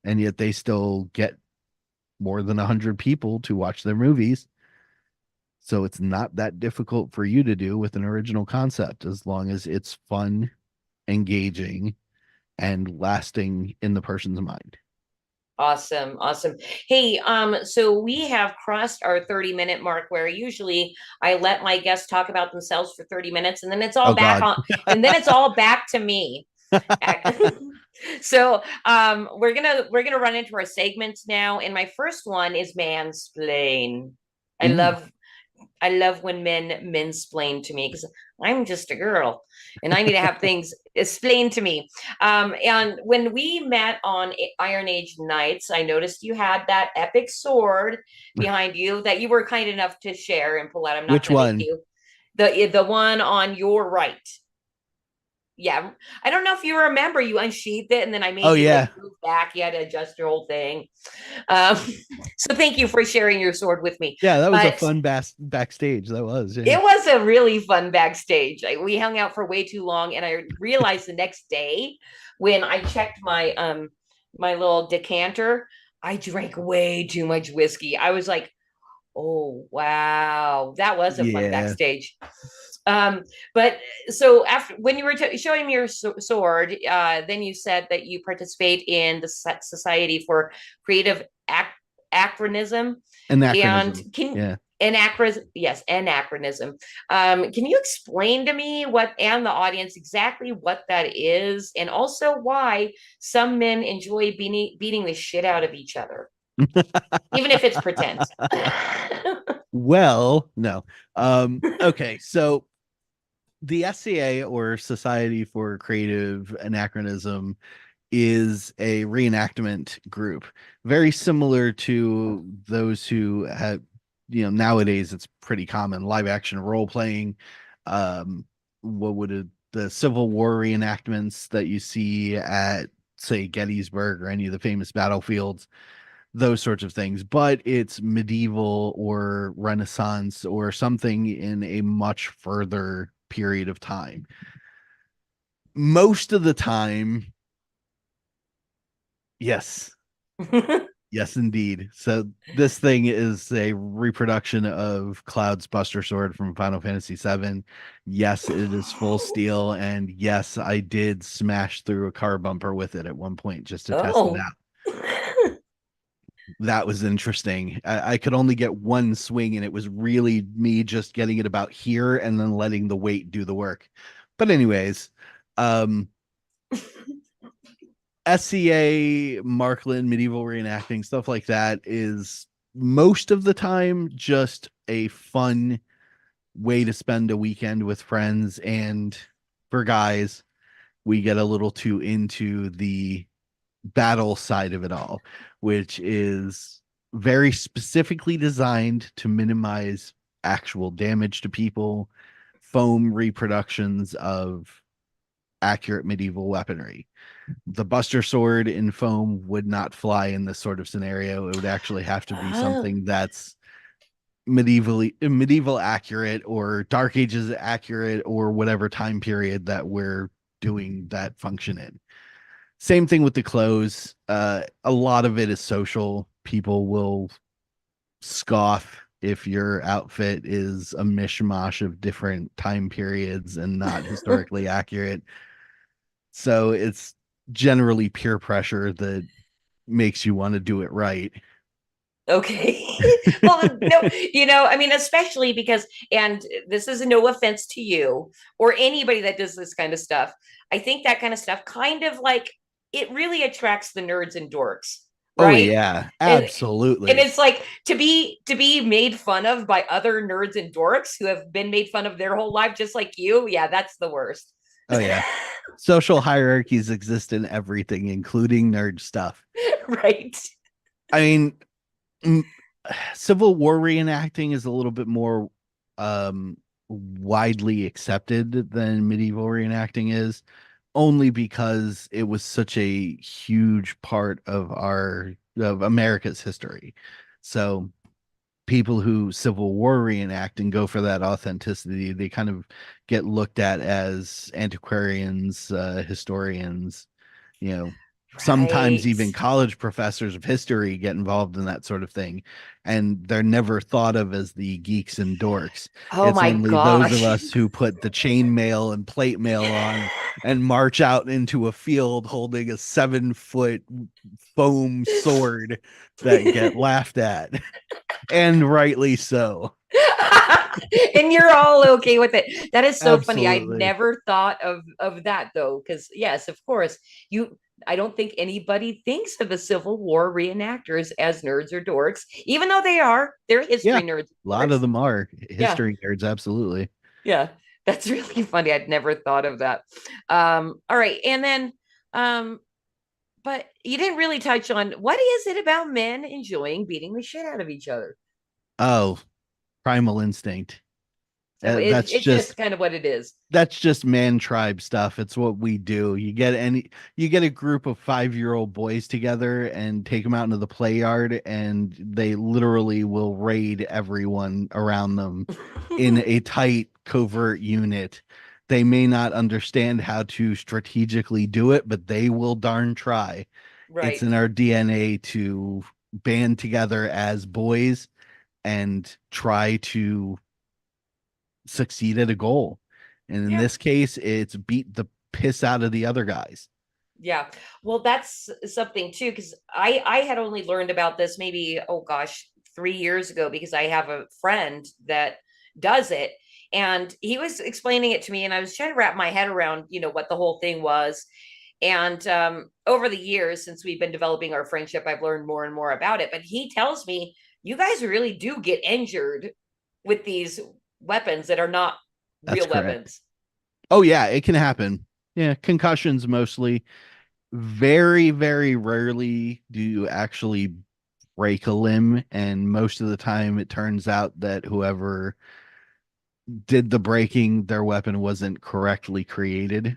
and yet they still get more than 100 people to watch their movies. So it's not that difficult for you to do with an original concept, as long as it's fun, engaging, and lasting in the person's mind. Awesome. Hey, so we have crossed our 30-minute mark, where usually I let my guests talk about themselves for 30 minutes and then it's all Oh, back God. on, and then it's all back to me. So we're gonna run into our segments now. And my first one is mansplain. I Ooh. love I love when men mansplain to me, because I'm just a girl and I need to have things explained to me. And when we met on Iron Age Nights, I noticed you had that epic sword behind you that you were kind enough to share and pull out. I'm not Which going to one? make you the one on your right. Yeah, I don't know if you remember, you unsheathed it and then I made you like move back. You had to adjust your whole thing. So thank you for sharing your sword with me. Yeah, that was a fun backstage. That was. Yeah. It was a really fun backstage. We hung out for way too long, and I realized the next day when I checked my my little decanter, I drank way too much whiskey. I was like, oh wow, that was a fun backstage. But so after, when you were showing me your sword, then you said that you participate in the Society for Creative Anachronism. Anachronism. And can Yeah. Anachronism. Can you explain to me and the audience exactly what that is, and also why some men enjoy beating the shit out of each other, even if it's pretend? Well, no. Okay, so the SCA, or Society for Creative Anachronism, is a reenactment group, very similar to those who have, nowadays it's pretty common, live action role playing. The Civil War reenactments that you see at, say, Gettysburg or any of the famous battlefields, those sorts of things, but it's medieval or Renaissance or something in a much further period of time. Most of the time, yes. Yes, indeed. So this thing is a reproduction of Cloud's Buster Sword from Final Fantasy VII. Yes, it is full steel, and yes, I did smash through a car bumper with it at one point just to test it out. That was interesting. I could only get one swing, and it was really me just getting it about here and then letting the weight do the work. But anyways, SCA, Markland, medieval reenacting, stuff like that is most of the time just a fun way to spend a weekend with friends. And for guys, we get a little too into the battle side of it all, which is very specifically designed to minimize actual damage to people, foam reproductions of accurate medieval weaponry. The Buster Sword in foam would not fly in this sort of scenario. It would actually have to be something that's medieval accurate, or Dark Ages accurate, or whatever time period that we're doing that function in. Same thing with the clothes. A lot of it is social. People will scoff if your outfit is a mishmash of different time periods and not historically accurate. So it's generally peer pressure that makes you want to do it right. Okay. Well, no, I mean, especially because, and this is no offense to you or anybody that does this kind of stuff. I think that kind of stuff kind of like, it really attracts the nerds and dorks. Oh Right? yeah, absolutely. And it's like to be made fun of by other nerds and dorks who have been made fun of their whole life, just like you. Yeah, that's the worst. Oh yeah. Social hierarchies exist in everything, including nerd stuff. Right. I mean, Civil War reenacting is a little bit more widely accepted than medieval reenacting is, only because it was such a huge part of America's history. So people who Civil War reenact and go for that authenticity, they kind of get looked at as antiquarians, historians, sometimes even college professors of history get involved in that sort of thing, and they're never thought of as the geeks and dorks. Oh, it's my only gosh. those of us who put the chain mail and plate mail on and march out into a field holding a 7-foot foam sword that get laughed at, and rightly so. And you're all okay with it. That is so funny. I Absolutely. never thought of that though, because yes, of course, I don't think anybody thinks of the Civil War reenactors as nerds or dorks, even though they're history Yeah, nerds. A lot of them are history nerds, absolutely. Yeah, that's really funny. I'd never thought of that. All right, and then but you didn't really touch on what is it about men enjoying beating the shit out of each other? Oh, primal instinct. It's just kind of what it is. That's just man tribe stuff. It's what we do. You get a group of 5-year-old boys together and take them out into the play yard, and they literally will raid everyone around them in a tight covert unit. They may not understand how to strategically do it, but they will darn try. Right. It's in our DNA to band together as boys and try to succeed at a goal. And in this case, it's beat the piss out of the other guys. Yeah. Well, that's something too, because I had only learned about this maybe, 3 years ago, because I have a friend that does it. And he was explaining it to me, and I was trying to wrap my head around, what the whole thing was. And over the years, since we've been developing our friendship, I've learned more and more about it. But he tells me, you guys really do get injured with these weapons that are not real weapons. Oh yeah, it can happen. Yeah, concussions mostly. Very, very rarely do you actually break a limb, and most of the time it turns out that whoever did the breaking, their weapon wasn't correctly created,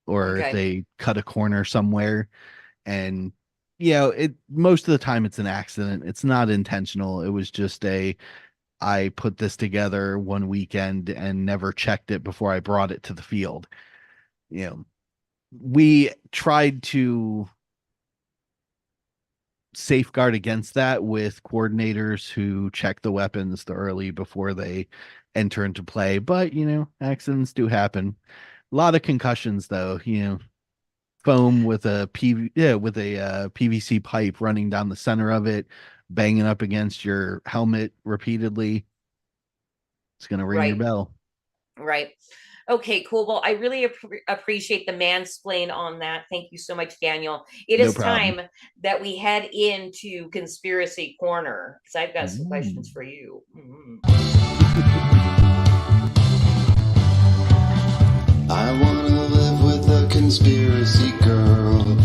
or they cut a corner somewhere. And most of the time it's an accident. It's not intentional. It was just I put this together one weekend and never checked it before I brought it to the field. We tried to safeguard against that with coordinators who check the weapons thoroughly before they enter into play. But, accidents do happen. A lot of concussions, though. Foam with a PVC pipe running down the center of it, banging up against your helmet repeatedly. It's going to ring your bell. Right. Okay, cool. Well, I really appreciate the mansplain on that. Thank you so much, Daniel. It is time that we head into Conspiracy Corner, because I've got some questions for you. I wanna live with a conspiracy girl.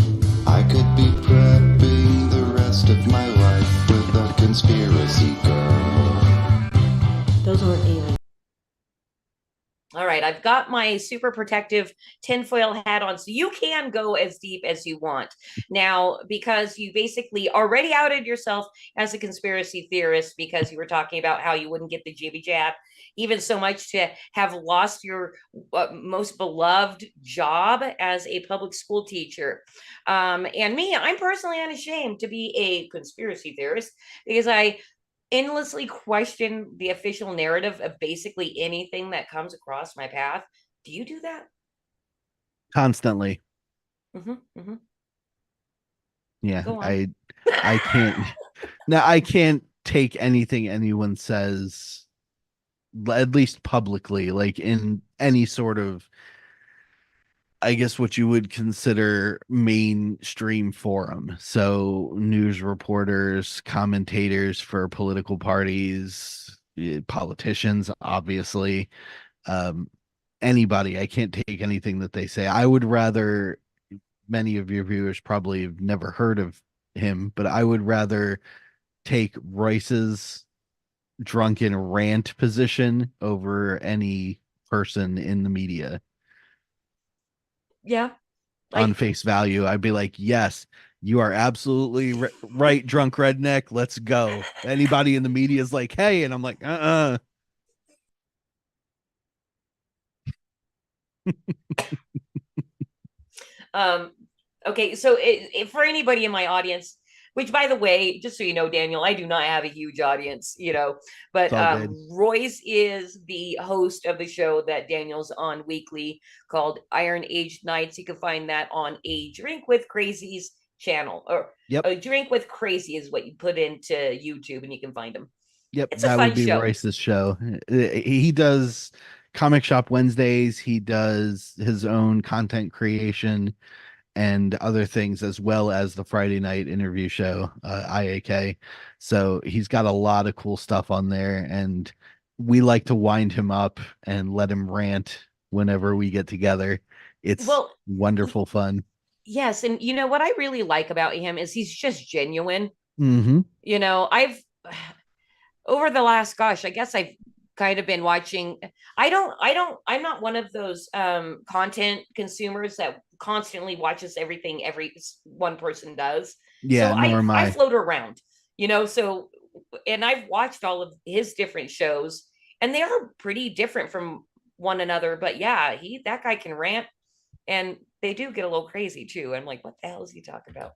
I could be prepping the rest of my life with a conspiracy girl. Those weren't even. All right, I've got my super protective tinfoil hat on, so you can go as deep as you want. Now, because you basically already outed yourself as a conspiracy theorist because you were talking about how you wouldn't get the jibby jab, even so much to have lost your most beloved job as a public school teacher. And me, I'm personally unashamed to be a conspiracy theorist because I endlessly question the official narrative of basically anything that comes across my path. Do you do that? Constantly. Mm-hmm. Yeah, Go on. I can't. Now I can't take anything anyone says, at least publicly, like in any sort of, I guess what you would consider mainstream forum. So news reporters, commentators for political parties, politicians, obviously, um, anybody. I can't take anything that they say. I would rather, many of your viewers probably have never heard of him, but I would rather take Royce's drunken rant position over any person in the media. Yeah. On Like, face value, I'd be like, yes, you are absolutely right, drunk redneck. Let's go. Anybody in the media is like, hey, and I'm like, um, okay, so for anybody in my audience, which by the way, just so you know, Daniel, I do not have a huge audience, but It's all good. Royce is the host of the show that Daniel's on weekly called Iron Age Nights. You can find that on A Drink with Crazy's channel, or Yep. A Drink with Crazy is what you put into YouTube and you can find him. Yep, It's a that fun would be show. Royce's show. He does Comic Shop Wednesdays. He does his own content creation and other things, as well as the Friday night interview show, IAK. So he's got a lot of cool stuff on there, and we like to wind him up and let him rant whenever we get together. It's Well, wonderful fun. yes, and you know what I really like about him is he's just genuine. Mm-hmm. I've over the last, gosh, I guess I've kind of been watching. I'm not one of those content consumers that constantly watches everything every one person does. Yeah, So nor am I I. float around, so, and I've watched all of his different shows and they are pretty different from one another. But yeah, that guy can rant and they do get a little crazy too. I'm like, what the hell is he talking about?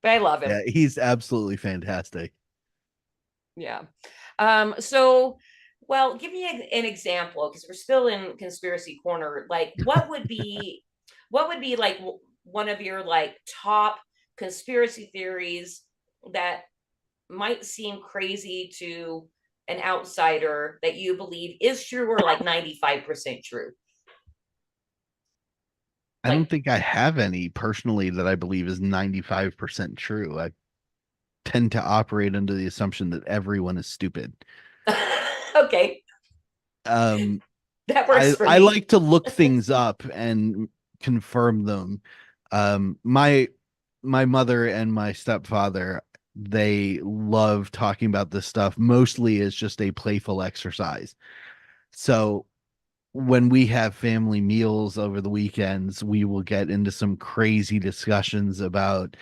But I love him. Yeah, he's absolutely fantastic. Yeah. So, well, give me an example because we're still in conspiracy corner. Like, what would be like one of your like top conspiracy theories that might seem crazy to an outsider that you believe is true or like 95% true? I don't think I have any personally that I believe is 95% true. I tend to operate under the assumption that everyone is stupid. Okay. That works for me. I like to look things up and confirm them. My mother and my stepfather, they love talking about this stuff, mostly as just a playful exercise. So when we have family meals over the weekends, we will get into some crazy discussions about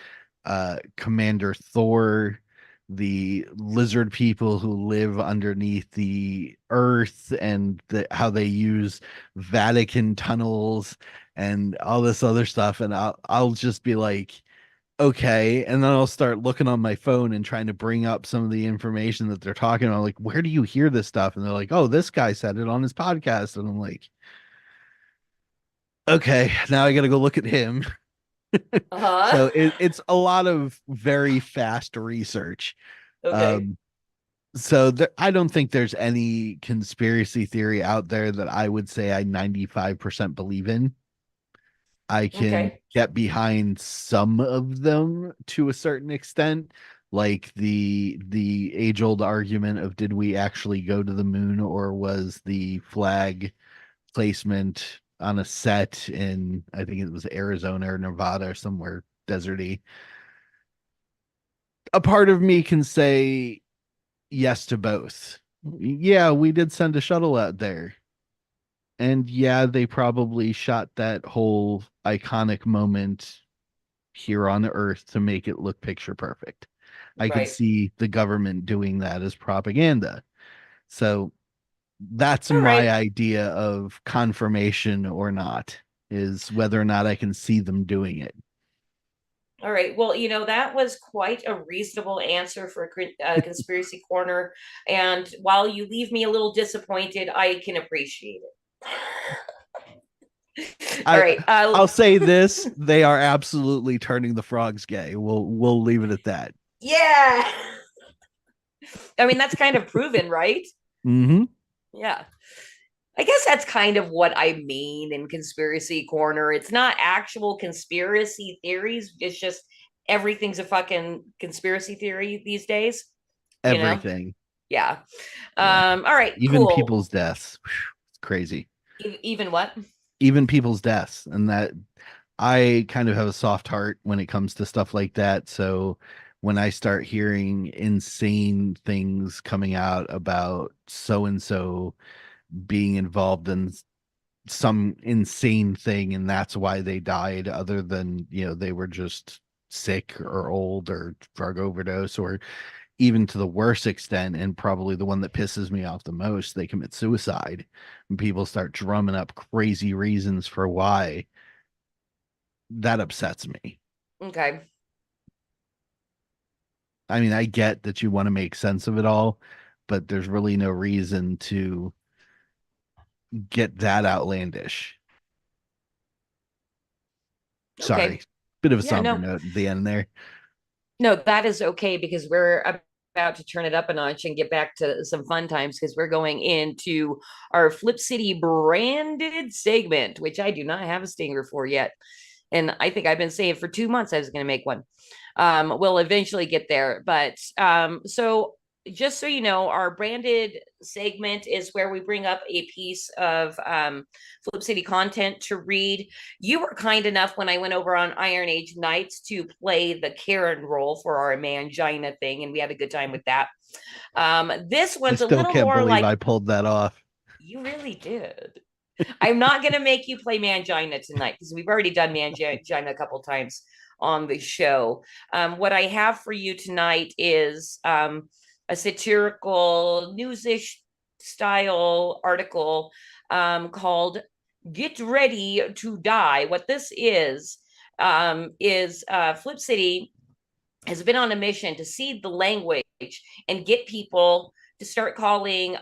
Commander Thor, the lizard people who live underneath the earth, and how they use Vatican tunnels and all this other stuff. And I'll just be like, okay, and then I'll start looking on my phone and trying to bring up some of the information that they're talking about. Like, where do you hear this stuff? And they're like, oh, this guy said it on his podcast. And I'm like, okay, now I got to go look at him. Uh-huh. So it's a lot of very fast research. Okay. So I don't think there's any conspiracy theory out there that I would say I 95% believe in. I can get behind some of them to a certain extent, like the age-old argument of did we actually go to the moon, or was the flag placement on a set in, I think it was Arizona or Nevada or somewhere deserty. A part of me can say yes to both. Yeah, we did send a shuttle out there. And yeah, they probably shot that whole iconic moment here on Earth to make it look picture perfect. I could Right. see the government doing that as propaganda. So that's All my right. idea of confirmation or not, is whether or not I can see them doing it. All right. Well, that was quite a reasonable answer for Conspiracy Corner. And while you leave me a little disappointed, I can appreciate it. All right. I'll say this: they are absolutely turning the frogs gay. We'll leave it at that. Yeah. I mean, that's kind of proven, right? Mm-hmm. Yeah. I guess that's kind of what I mean in Conspiracy Corner. It's not actual conspiracy theories. It's just everything's a fucking conspiracy theory these days. Everything. Yeah. Yeah. All right. Even cool. people's deaths. It's crazy. Even what? Even people's deaths. And that I kind of have a soft heart when it comes to stuff like that. So when I start hearing insane things coming out about so and so being involved in some insane thing and that's why they died, other than they were just sick or old or drug overdose, or even to the worst extent, and probably the one that pisses me off the most, they commit suicide, and people start drumming up crazy reasons for why. That upsets me. Okay. I mean, I get that you want to make sense of it all, but there's really no reason to get that outlandish. Sorry. Okay. Bit of a Yeah, somber no. note at the end there. No, that is okay because we're about to turn it up a notch and get back to some fun times because we're going into our Flip City branded segment, which I do not have a stinger for yet. And I think I've been saying for 2 months I was going to make one. We'll eventually get there. But so just so you know, our branded segment is where we bring up a piece of Flip City content to read. You were kind enough when I went over on Iron Age Nights to play the Karen role for our Mangina thing, and we had a good time with that. This I one's a still little can't more believe like I pulled that off. you really did. I'm not going to make you play Mangina tonight because we've already done Mangina a couple times on the show. What I have for you tonight is a satirical newsish style article called "Get Ready to Die." What this is Flip City has been on a mission to seed the language and get people to start calling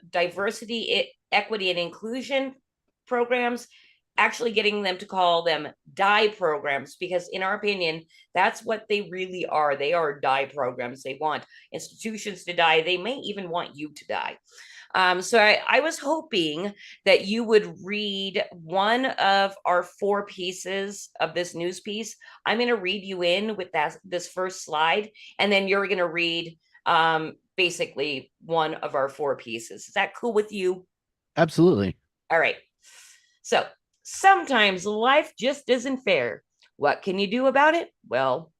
diversity, equity, and inclusion programs, actually getting them to call them die programs, because in our opinion, that's what they really are. They are die programs. They want institutions to die. They may even want you to die. So I was hoping that you would read one of our 4 pieces of this news piece. I'm going to read you in with this first slide, and then you're going to read basically one of our 4 pieces. Is that cool with you? Absolutely. All right. So sometimes life just isn't fair. What can you do about it? Well,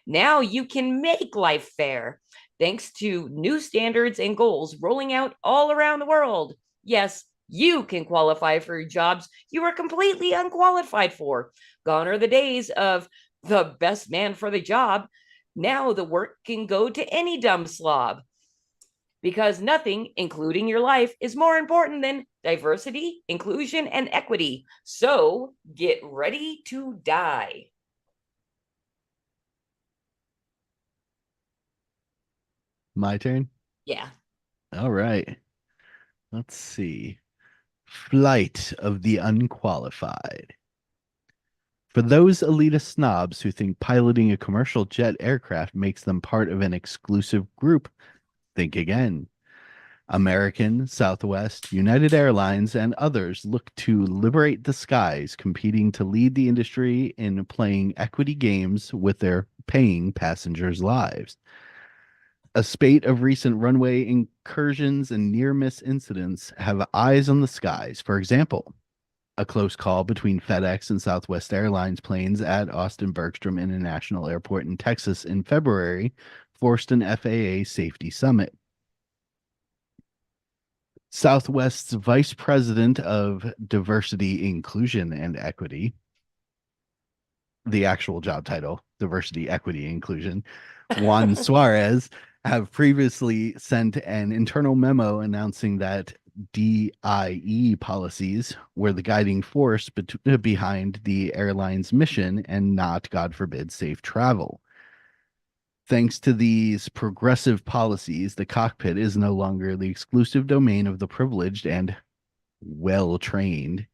now you can make life fair, thanks to new standards and goals rolling out all around the world. Yes, you can qualify for jobs you are completely unqualified for. Gone are the days of the best man for the job. Now the work can go to any dumb slob. Because nothing, including your life, is more important than diversity, inclusion, and equity. So get ready to die. My turn? Yeah. All right. Let's see. Flight of the Unqualified. For those elitist snobs who think piloting a commercial jet aircraft makes them part of an exclusive group, think again. American, Southwest, United Airlines, and others look to liberate the skies, competing to lead the industry in playing equity games with their paying passengers' lives. A spate of recent runway incursions and near miss incidents have eyes on the skies. For example, a close call between FedEx and Southwest Airlines planes at Austin Bergstrom International Airport in Texas in February forced an FAA safety summit. Southwest's Vice President of Diversity, Inclusion, and Equity, the actual job title, Diversity, Equity, Inclusion, Juan Suarez, have previously sent an internal memo announcing that DIE policies were the guiding force behind the airline's mission and not, God forbid, safe travel. Thanks to these progressive policies, the cockpit is no longer the exclusive domain of the privileged and well-trained.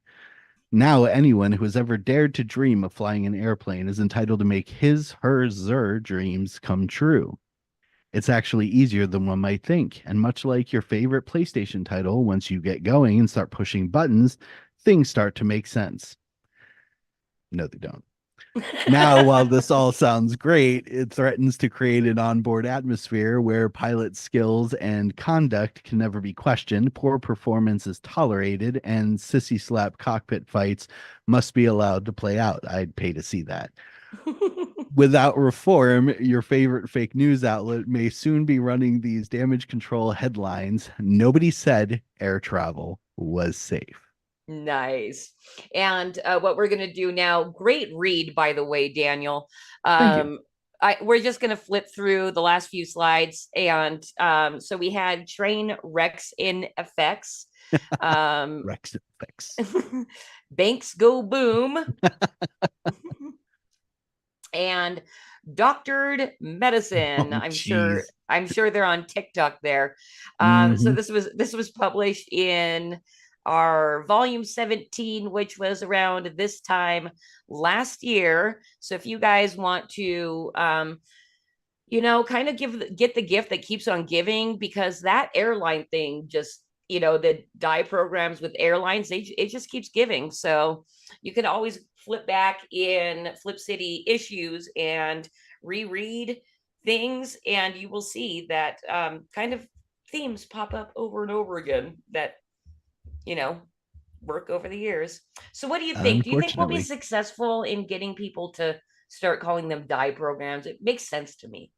Now, anyone who has ever dared to dream of flying an airplane is entitled to make his, hers, their dreams come true. It's actually easier than one might think, and much like your favorite PlayStation title, once you get going and start pushing buttons, things start to make sense. No, they don't. Now, while this all sounds great, it threatens to create an onboard atmosphere where pilot skills and conduct can never be questioned, poor performance is tolerated, and sissy slap cockpit fights must be allowed to play out. I'd pay to see that. Without reform, your favorite fake news outlet may soon be running these damage control headlines. Nobody said air travel was safe. Nice. And what we're going to do now, great read, by the way, Daniel. Thank you. We're just going to flip through the last few slides. And so we had train wrecks in effects. Rex effects. Banks go boom. And doctored medicine. Oh, I'm sure they're on TikTok there. So this was published in our volume 17, which was around this time last year. So if you guys want to kind of get the gift that keeps on giving, because that airline thing just, the DIE programs with airlines, it just keeps giving. So you can always flip back in Flip City issues and reread things, and you will see that kind of themes pop up over and over again that work over the years. So what do you think? Do you think we'll be successful in getting people to start calling them DIE programs? It makes sense to me.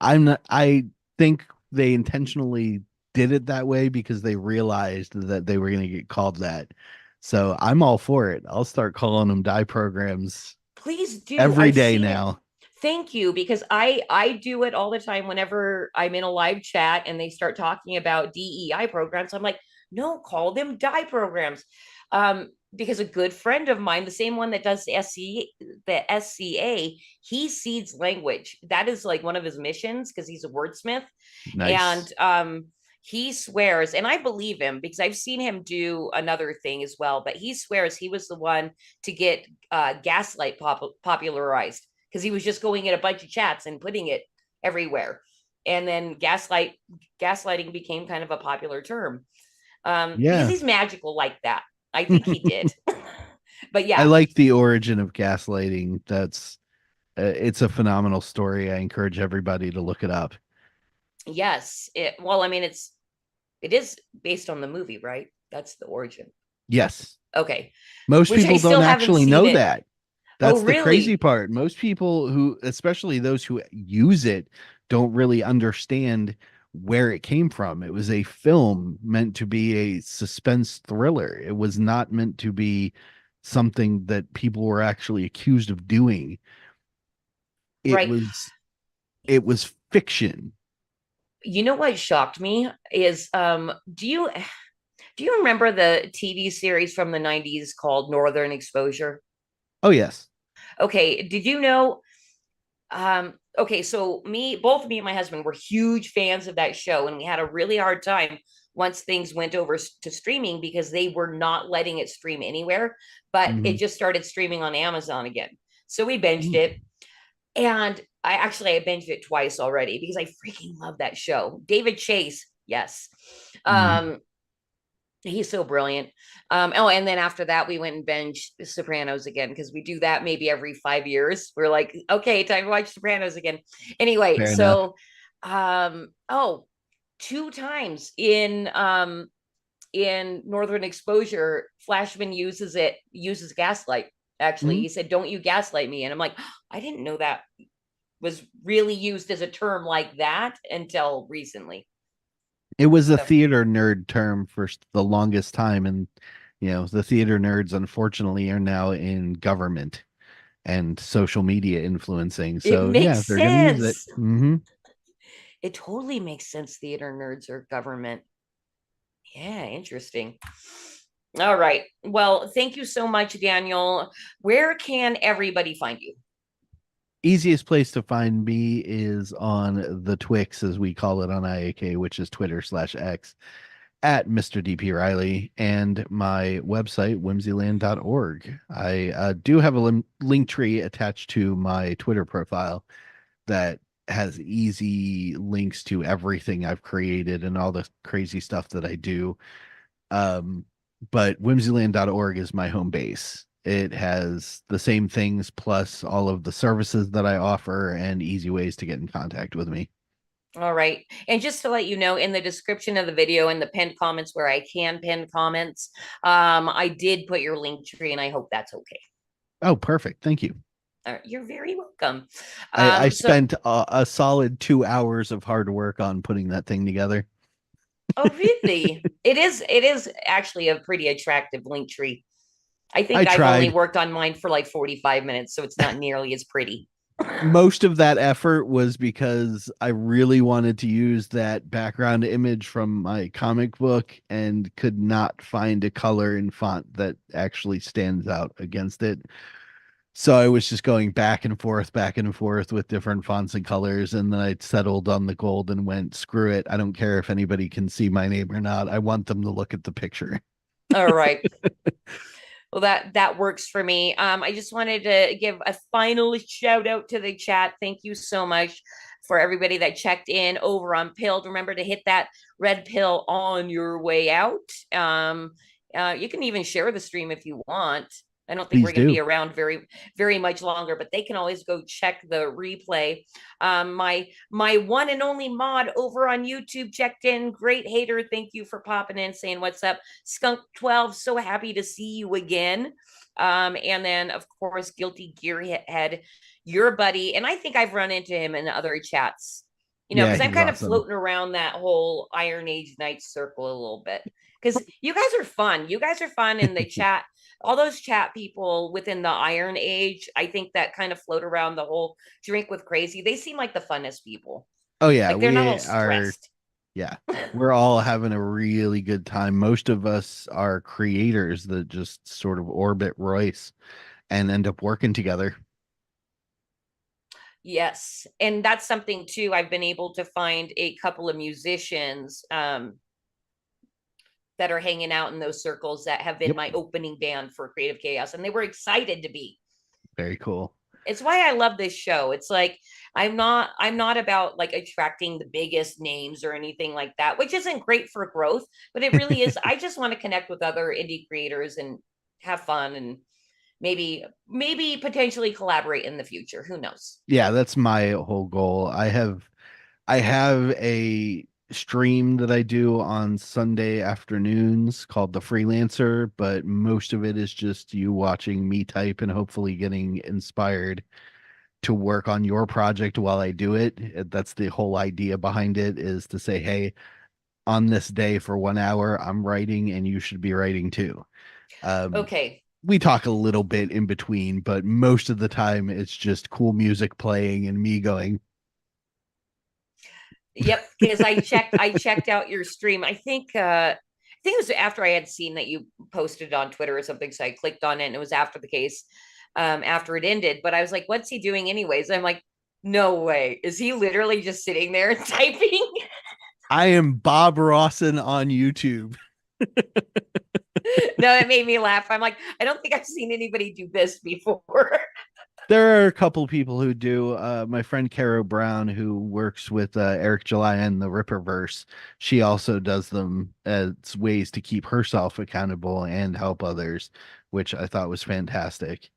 I think they intentionally did it that way because they realized that they were going to get called that. So I'm all for it. I'll start calling them DIE programs. Please do. Every day now. Thank you, because I do it all the time whenever I'm in a live chat and they start talking about DEI programs. I'm like, no, call them DIE programs. Because a good friend of mine, the same one that does the SCA, he seeds language. That is like one of his missions because he's a wordsmith. Nice. And he swears, and I believe him because I've seen him do another thing as well, but he swears he was the one to get Gaslight popularized, because he was just going in a bunch of chats and putting it everywhere. And then gaslighting became kind of a popular term. Because he's magical like that. I think he did. But yeah, I like the origin of gaslighting. That's it's a phenomenal story. I encourage everybody to look it up. Yes. It is based on the movie, right? That's the origin. Yes. Okay. Most people don't actually know that. That's the crazy part. Most people who, especially those who use it, don't really understand where it came from. It was a film meant to be a suspense thriller. It was not meant to be something that people were actually accused of doing. It was fiction. You know what shocked me is do you remember the TV series from the 90s called Northern Exposure? Oh yes. Okay, did you know okay, so both me and my husband were huge fans of that show, and we had a really hard time once things went over to streaming because they were not letting it stream anywhere, but it just started streaming on Amazon again. So we binged it, and I binged it twice already because I freaking love that show. David Chase, yes. He's so brilliant. And then after that, we went and binged Sopranos again, because we do that maybe every 5 years. We're like, okay, time to watch Sopranos again. Anyway, fair enough. 2 times in in Northern Exposure, Flashman uses gaslight. Actually, Mhm. he said, "Don't you gaslight me," and I'm like, I didn't know that was really used as a term like that until recently. It was a So, theater nerd term for the longest time, and the theater nerds unfortunately are now in government and social media influencing. it So yeah, makes they're going to use it. sense. Hmm. It totally makes sense. Theater nerds are government. Yeah, interesting. All right. Well, thank you so much, Daniel. Where can everybody find you? Easiest place to find me is on the Twix, as we call it on IAK, which is Twitter/X at Mr. DP Riley, and my website, whimsyland.org. I do have a link tree attached to my Twitter profile that has easy links to everything I've created and all the crazy stuff that I do. Um, but whimsyland.org is my home base. It has the same things plus all of the services that I offer and easy ways to get in contact with me. All right. And just to let you know, in the description of the video and the pinned comments where I can pin comments, I did put your link tree and I hope that's okay. Oh, perfect. Thank you. You're very welcome. I So, spent a solid 2 hours of hard work on putting that thing together. oh, really? It is actually a pretty attractive link tree. I think I I've only tried. worked on mine for like 45 minutes, so it's not nearly as pretty. Most of that effort was because I really wanted to use that background image from my comic book and could not find a color and font that actually stands out against it. So I was just going back and forth with different fonts and colors, and then I settled on the gold and went, screw it. I don't care if anybody can see my name or not. I want them to look at the picture. All right. Well, that works for me. I just wanted to give a final shout out to the chat. Thank you so much for everybody that checked in over on Pilled. Remember to hit that red pill on your way out. You can even share the stream if you want. I don't think Please we're going to do. be around very much longer, but they can always go check the replay. My one and only mod over on YouTube checked in. Great hater, thank you for popping in, saying what's up. Skunk 12, so happy to see you again. And then of course, Guilty Gearhead, your buddy, and I think I've run into him in other chats. Yeah, Because I'm he's kind of awesome. floating around that whole Iron Age Knights circle a little bit. Because you guys are fun. You guys are fun in the chat. All those chat people within the Iron Age, I think that kind of float around the whole drink with crazy. They seem like the funnest people. Oh yeah, Like they're not all we are. stressed. Yeah, we're all having a really good time. Most of us are creators that just sort of orbit Royce and end up working together. Yes. And that's something too. I've been able to find a couple of musicians that are hanging out in those circles that have been Yep. my opening band for Creative Chaos, and they were excited to be. Very cool. It's why I love this show. It's like I'm not about like attracting the biggest names or anything like that, which isn't great for growth, but it really is. I just want to connect with other indie creators and have fun and maybe potentially collaborate in the future. Who knows? Yeah, that's my whole goal. I have a stream that I do on Sunday afternoons called The Freelancer, but most of it is just you watching me type and hopefully getting inspired to work on your project while I do it. That's the whole idea behind it, is to say, hey, on this day for 1 hour, I'm writing and you should be writing too. Okay. We talk a little bit in between, but most of the time it's just cool music playing and me going, Yep, because I checked out your stream. I think it was after I had seen that you posted on Twitter or something, so I clicked on it and it was after the case, after it ended. But I was like, what's he doing anyways? I'm like, no way. Is he literally just sitting there and typing? I am Bob Rawson on YouTube. No, it made me laugh. I'm like, I don't think I've seen anybody do this before. There are a couple of people who do. My friend Caro Brown, who works with Eric July and the Ripperverse, she also does them as ways to keep herself accountable and help others, which I thought was fantastic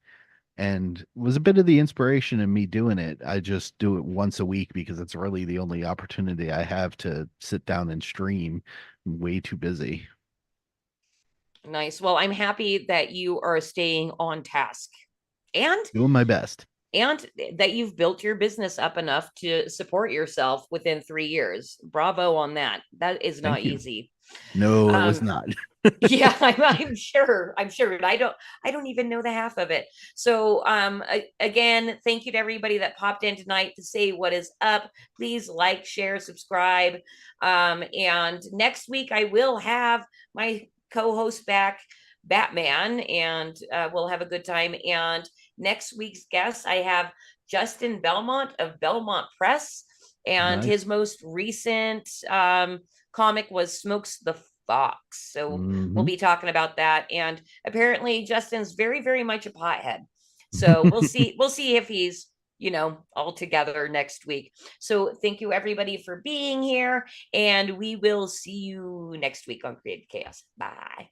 and was a bit of the inspiration in me doing it. I just do it once a week because it's really the only opportunity I have to sit down and stream. I'm way too busy. Nice. Well, I'm happy that you are staying on task and Doing my best. that you've built your business up enough to support yourself within 3 years. Bravo on that. That is not Thank you. easy. No, it was Um, not. yeah, I'm sure. I'm sure. And I don't even know the half of it. So again, thank you to everybody that popped in tonight to say what is up. Please like, share, subscribe. And next week I will have my co-host back, Batman, and we'll have a good time. And next week's guest, I have Justin Belmont of Belmont Press, and Nice. his most recent comic was Smokes the Fox. So we'll Mhm. be talking about that. And apparently Justin's very, very much a pothead. So we'll see. We'll see if he's, all together next week. So thank you everybody for being here, and we will see you next week on Creative Chaos. Bye.